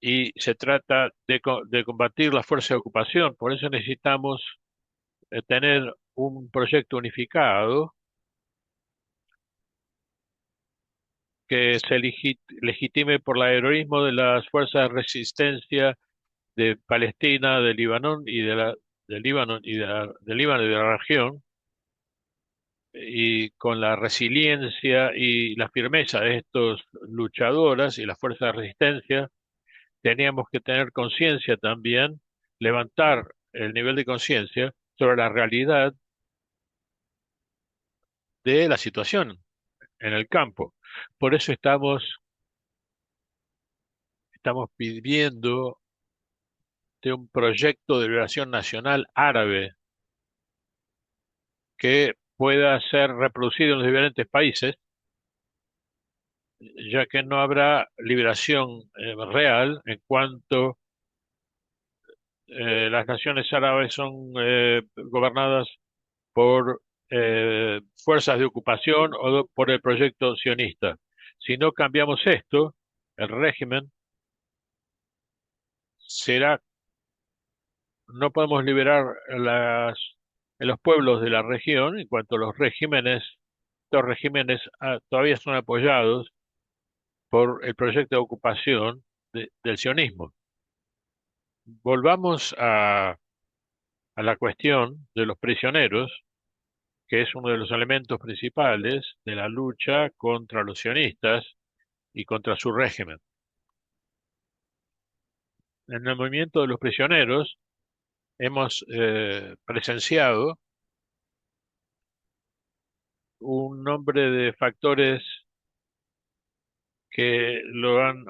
y se trata de combatir la fuerza de ocupación. Por eso necesitamos tener un proyecto unificado que se legitime por el heroísmo de las fuerzas de resistencia de Palestina, de Líbano y de Líbano de Líbano y de la región, y con la resiliencia y la firmeza de estos luchadoras y las fuerzas de resistencia, teníamos que tener conciencia también, levantar el nivel de conciencia sobre la realidad de la situación en el campo. Por eso estamos pidiendo de un proyecto de liberación nacional árabe que pueda ser reproducido en los diferentes países, ya que no habrá liberación real en cuanto las naciones árabes son gobernadas por fuerzas de ocupación o por el proyecto sionista. Si no cambiamos esto, el régimen será, no podemos liberar los pueblos de la región en cuanto los regímenes, estos regímenes todavía son apoyados por el proyecto de ocupación del sionismo. Volvamos a la cuestión de los prisioneros, que es uno de los elementos principales de la lucha contra los sionistas y contra su régimen. En el movimiento de los prisioneros hemos presenciado un nombre de factores que lo han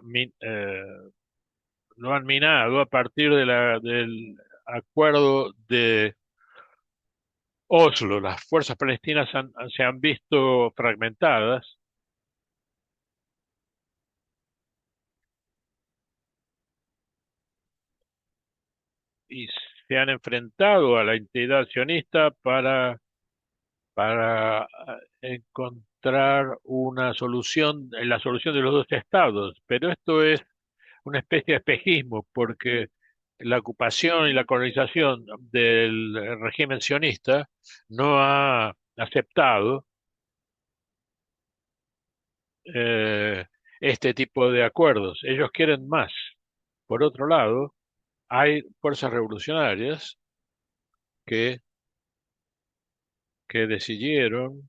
minado a partir del acuerdo de Oslo. Las fuerzas palestinas se han visto fragmentadas y se han enfrentado a la entidad sionista para encontrar una solución, la solución de los dos estados. Pero esto es una especie de espejismo, porque la ocupación y la colonización del régimen sionista no ha aceptado eh, este tipo de acuerdos. Ellos quieren más. Por otro lado, hay fuerzas revolucionarias que, que decidieron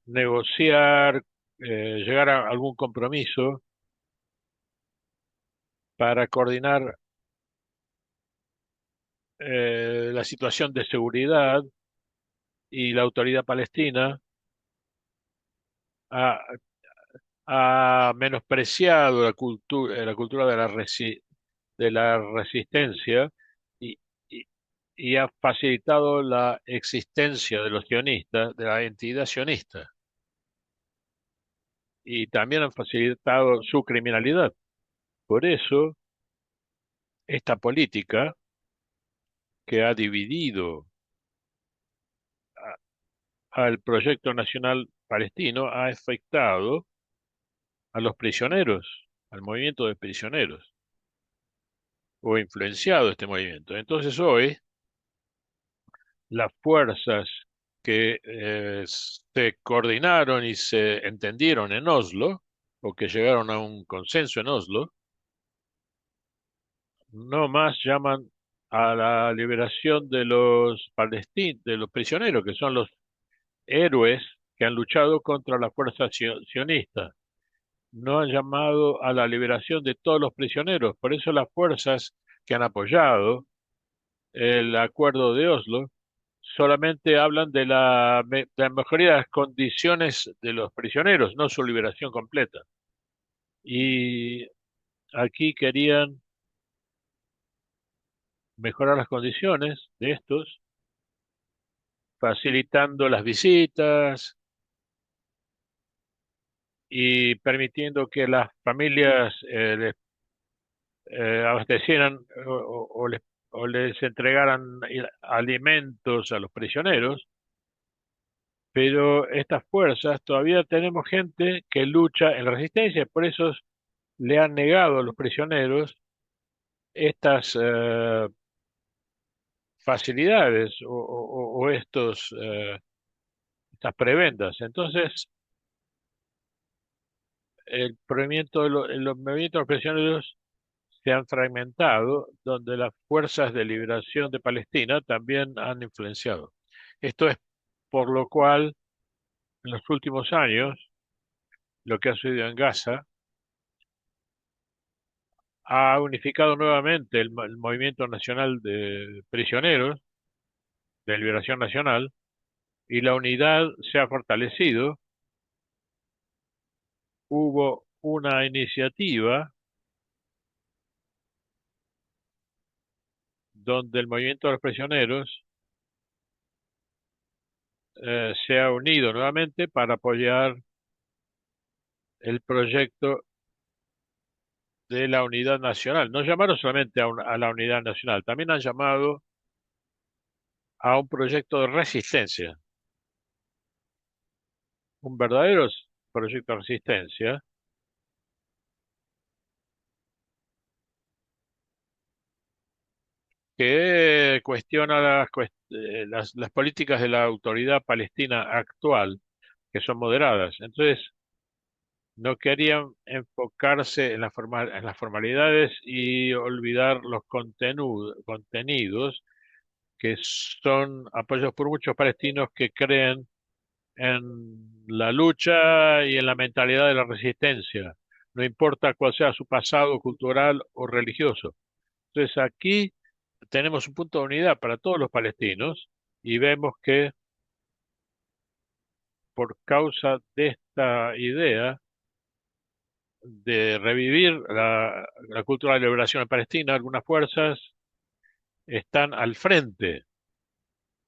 negociar, llegar a algún compromiso para coordinar la situación de seguridad, y la autoridad palestina ha, ha menospreciado la cultura de de la resistencia y, y- y ha facilitado la existencia de los sionistas, de la entidad sionista, y también han facilitado su criminalidad. Por eso, esta política que ha dividido al proyecto nacional palestino ha afectado a los prisioneros, al movimiento de prisioneros, o influenciado este movimiento. Entonces hoy las fuerzas que se coordinaron y se entendieron en Oslo, o que llegaron a un consenso en Oslo, no más llaman a la liberación de los de los prisioneros, que son los héroes que han luchado contra la fuerza sionista. No han llamado a la liberación de todos los prisioneros. Por eso las fuerzas que han apoyado el acuerdo de Oslo solamente hablan de de la mejoría de las condiciones de los prisioneros, no su liberación completa. Y aquí querían mejorar las condiciones de estos, facilitando las visitas y permitiendo que las familias les abastecieran o les entregaran alimentos a los prisioneros, pero estas fuerzas todavía tenemos gente que lucha en la resistencia, por eso le han negado a los prisioneros estas facilidades o estas prebendas. Entonces, los movimientos de los prisioneros se han fragmentado, donde las fuerzas de liberación de Palestina también han influenciado. Esto es por lo cual, en los últimos años, lo que ha sucedido en Gaza ha unificado nuevamente el movimiento nacional de prisioneros, de liberación nacional, y la unidad se ha fortalecido. Hubo una iniciativa donde el movimiento de los prisioneros se ha unido nuevamente para apoyar el proyecto de la unidad nacional. No llamaron solamente a la unidad nacional, también han llamado a un proyecto de resistencia, un verdadero proyecto de resistencia que cuestiona las políticas de la autoridad palestina actual, que son moderadas. Entonces, no querían enfocarse en en las formalidades y olvidar los contenidos que son apoyados por muchos palestinos que creen en la lucha y en la mentalidad de la resistencia, no importa cuál sea su pasado cultural o religioso. Entonces aquí tenemos un punto de unidad para todos los palestinos y vemos que por causa de esta idea de revivir la cultura de liberación en Palestina, algunas fuerzas están al frente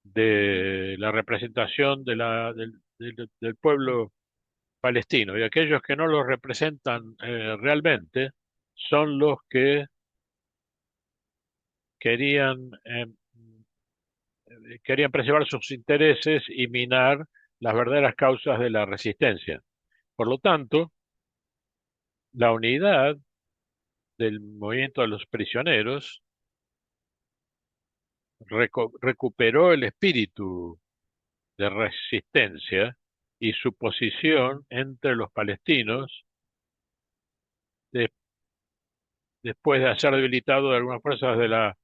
de la representación del pueblo palestino y aquellos que no lo representan realmente son los que querían, querían preservar sus intereses y minar las verdaderas causas de la resistencia. Por lo tanto, la unidad del movimiento de los prisioneros recuperó el espíritu de resistencia y su posición entre los palestinos de- después de ser debilitado de algunas fuerzas de la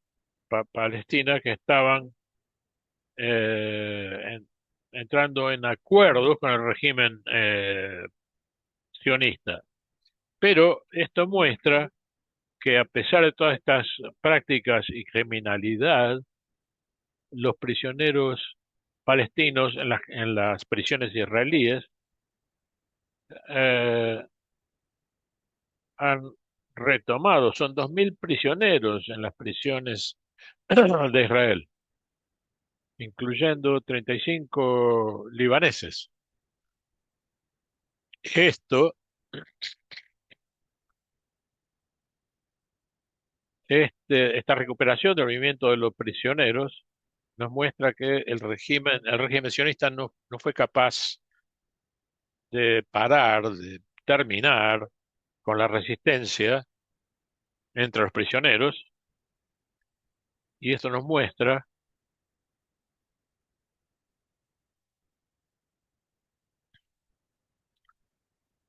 Palestina que estaban entrando en acuerdos con el régimen sionista. Pero esto muestra que a pesar de todas estas prácticas y criminalidad, los prisioneros palestinos en las prisiones israelíes eh, han retomado, son 2.000 prisioneros en las prisiones de Israel, incluyendo 35 libaneses. Esto, esta recuperación del movimiento de los prisioneros nos muestra que el régimen sionista no fue capaz de parar, de terminar con la resistencia entre los prisioneros, y esto nos muestra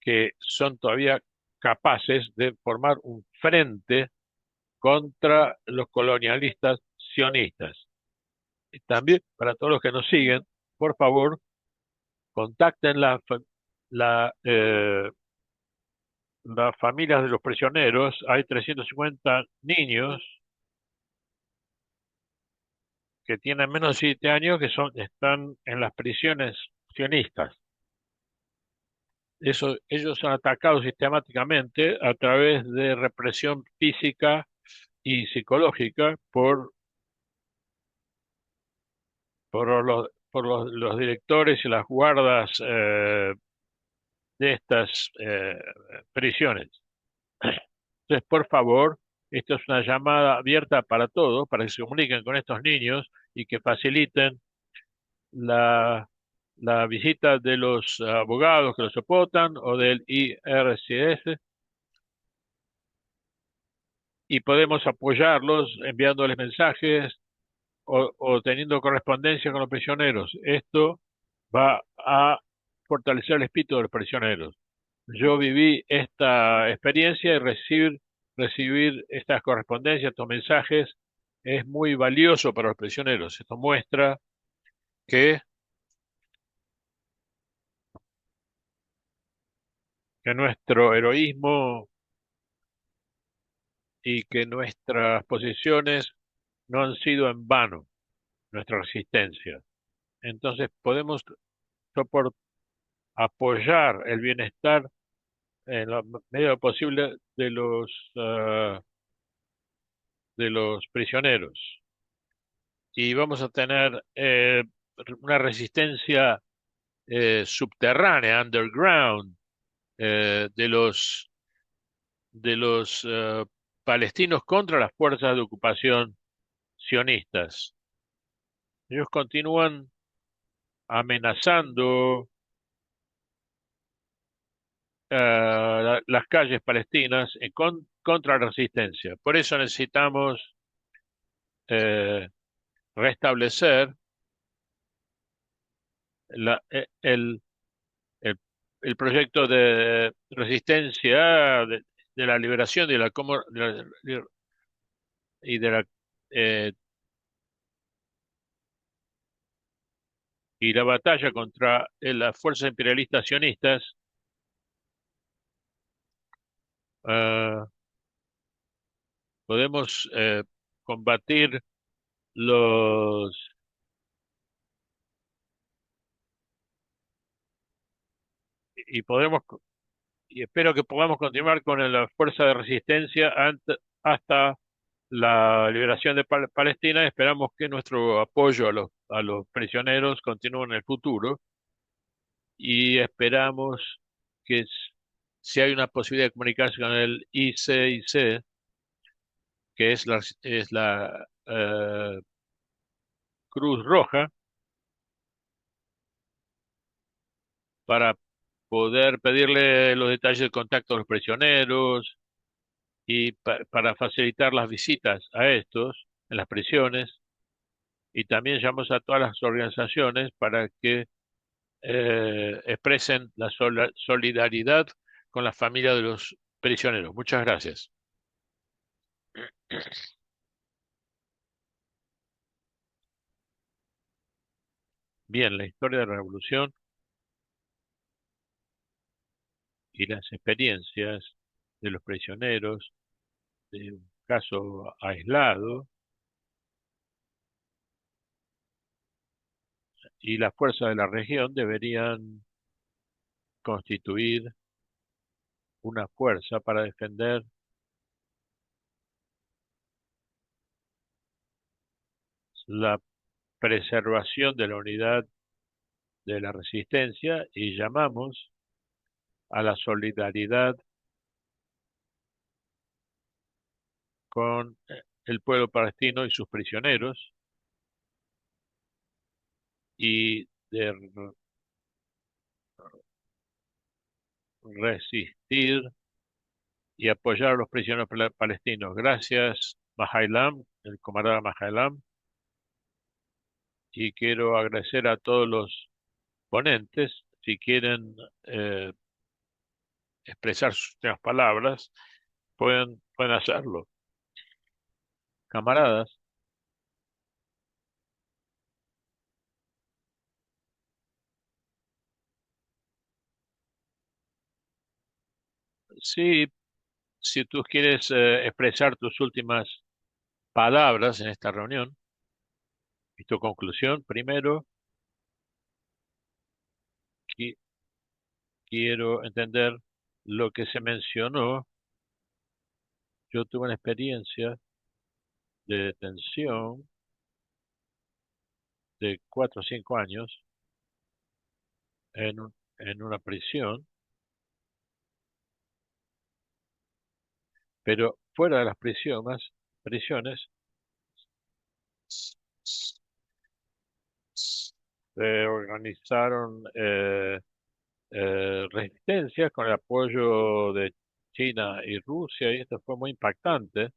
que son todavía capaces de formar un frente contra los colonialistas sionistas. Y también para todos los que nos siguen, por favor, contacten la, eh, las familias de los prisioneros. Hay 350 niños que tienen menos de 7 años que están en las prisiones sionistas. Ellos son atacados sistemáticamente a través de represión física y psicológica por los directores y las guardas de estas prisiones. Entonces, por favor, esto es una llamada abierta para todos, para que se comuniquen con estos niños y que faciliten la, la visita de los abogados que los soportan o del IRCS, y podemos apoyarlos enviándoles mensajes o teniendo correspondencia con los prisioneros. Esto va a fortalecer el espíritu de los prisioneros. Yo viví esta experiencia y recibir estas correspondencias, estos mensajes, es muy valioso para los prisioneros. Esto muestra que, que nuestro heroísmo y que nuestras posiciones no han sido en vano, nuestra resistencia. Entonces podemos apoyar el bienestar en la medida posible de los prisioneros. Y vamos a tener una resistencia subterránea, underground, de los palestinos contra las fuerzas de ocupación sionistas. Ellos continúan amenazando las calles palestinas contra la resistencia. Por eso necesitamos eh, restablecer la- eh, el, el, el proyecto de resistencia de la liberación y de la eh, y la batalla contra las fuerzas imperialistas sionistas. ah, Podemos combatir los y podemos y espero que podamos continuar con la fuerza de resistencia hasta la liberación de Palestina. Esperamos que nuestro apoyo a los prisioneros continúe en el futuro y esperamos que si hay una posibilidad de comunicarse con el ICIC, que es la Cruz Roja, para poder pedirle los detalles de contacto a los prisioneros y para facilitar las visitas a estos en las prisiones. Y también llamamos a todas las organizaciones para que expresen la solidaridad con la familia de los prisioneros. Muchas gracias. Bien, la historia de la revolución y las experiencias de los prisioneros, de un caso aislado, y las fuerzas de la región deberían constituir una fuerza para defender la preservación de la unidad de la resistencia, y llamamos a la solidaridad con el pueblo palestino y sus prisioneros, y de resistir y apoyar a los prisioneros palestinos. Gracias, Mahailam, el comandante Mahailam, y quiero agradecer a todos los ponentes. Si quieren expresar sus últimas palabras, pueden hacerlo. Camaradas, sí, si tú quieres expresar tus últimas palabras en esta reunión y tu conclusión, primero qui- quiero entender lo que se mencionó. Yo tuve una experiencia de detención de 4 o 5 años en una prisión, pero fuera de las prisiones se organizaron resistencias con el apoyo de China y Rusia, y esto fue muy impactante.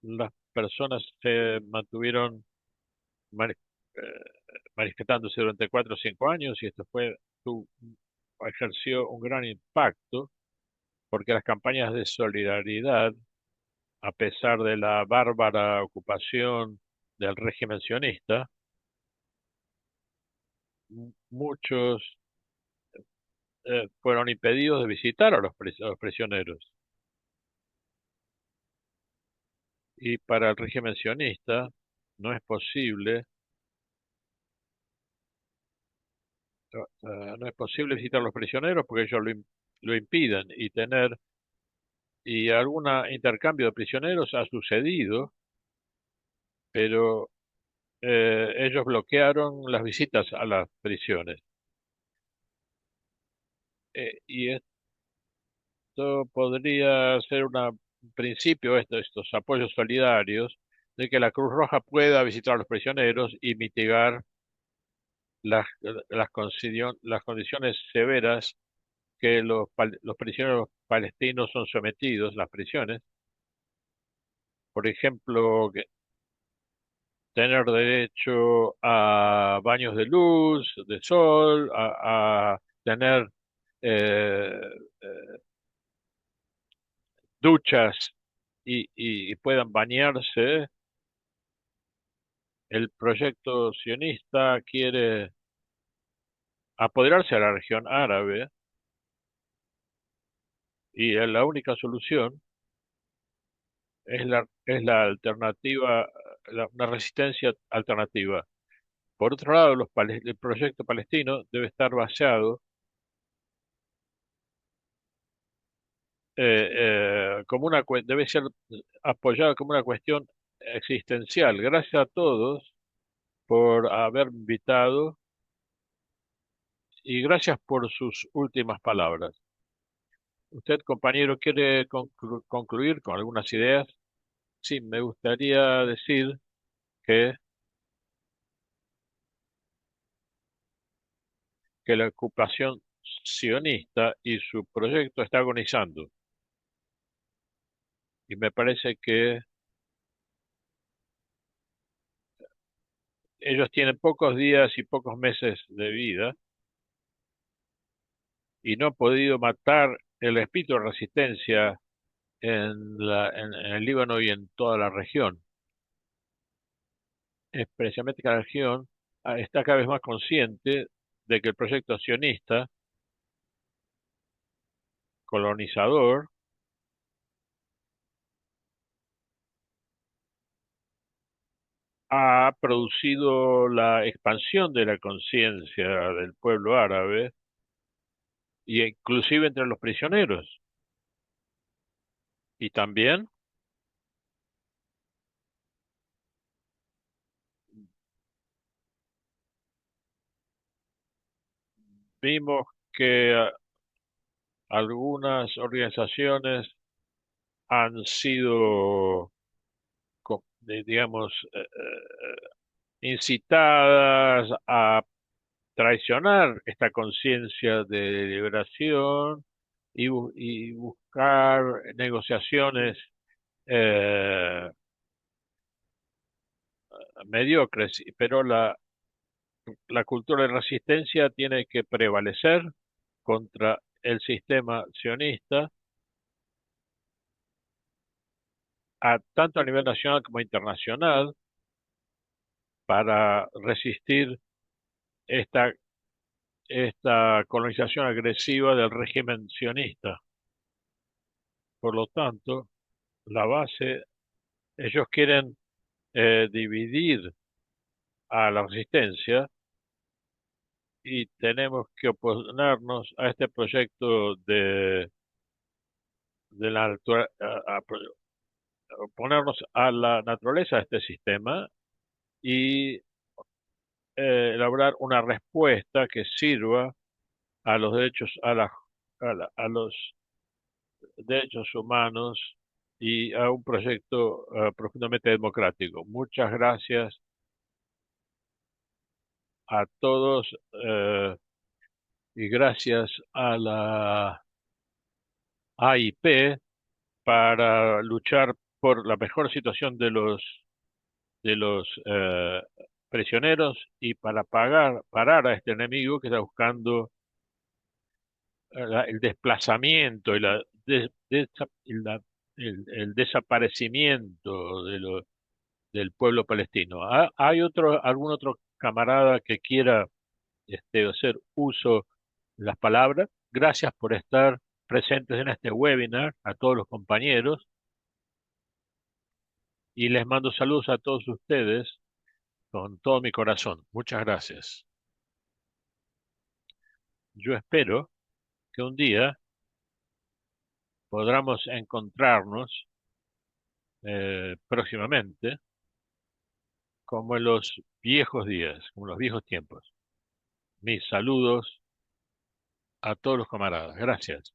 Las personas se mantuvieron mani- eh, manifestándose durante 4 o 5 años, y tu- ejerció un gran impacto, porque las campañas de solidaridad, a pesar de la bárbara ocupación del régimen sionista, muchos fueron impedidos de visitar a a los prisioneros. Y para el régimen sionista no es posible, no es posible visitar a los prisioneros, porque ellos lo impiden, y algún intercambio de prisioneros ha sucedido, pero ellos bloquearon las visitas a las prisiones. Y esto podría ser un principio, estos apoyos solidarios, de que la Cruz Roja pueda visitar a los prisioneros y mitigar las condiciones severas que los prisioneros palestinos son sometidos, las prisiones. Por ejemplo, tener derecho a baños de luz, de sol, a tener eh, duchas y puedan bañarse. El proyecto sionista quiere apoderarse de la región árabe, y la única solución es la alternativa, una resistencia alternativa. Por otro lado, el proyecto palestino debe estar basado debe ser apoyado como una cuestión existencial. Gracias a todos por haber invitado, y gracias por sus últimas palabras. Usted, compañero, quiere concluir con algunas ideas. Sí, me gustaría decir que, que la ocupación sionista y su proyecto está agonizando. Y me parece que ellos tienen pocos días y pocos meses de vida, y no han podido matar el espíritu de resistencia en el Líbano y en toda la región. Especialmente que la región está cada vez más consciente de que el proyecto sionista colonizador ha producido la expansión de la conciencia del pueblo árabe, y inclusive entre los prisioneros. Y también vimos que algunas organizaciones han sido, digamos, incitadas a traicionar esta conciencia de liberación, y buscar negociaciones eh, mediocres, pero la la cultura de resistencia tiene que prevalecer contra el sistema sionista, tanto a nivel nacional como internacional, para resistir esta, esta colonización agresiva del régimen sionista. Por lo tanto, la base, ellos quieren dividir a la resistencia y tenemos que oponernos a este proyecto de la oponernos a la naturaleza de este sistema y elaborar una respuesta que sirva a los derechos a los derechos humanos y a un proyecto profundamente democrático. Muchas gracias a todos y gracias a la AIP para luchar por la mejor situación de los prisioneros y para parar a este enemigo que está buscando el desplazamiento y el desaparecimiento del pueblo palestino. ¿Hay algún otro camarada que quiera hacer uso de las palabras? Gracias por estar presentes en este webinar, a todos los compañeros, y les mando saludos a todos ustedes con todo mi corazón. Muchas gracias. Yo espero que un día podamos encontrarnos próximamente como en los viejos días, como en los viejos tiempos. Mis saludos a todos los camaradas. Gracias.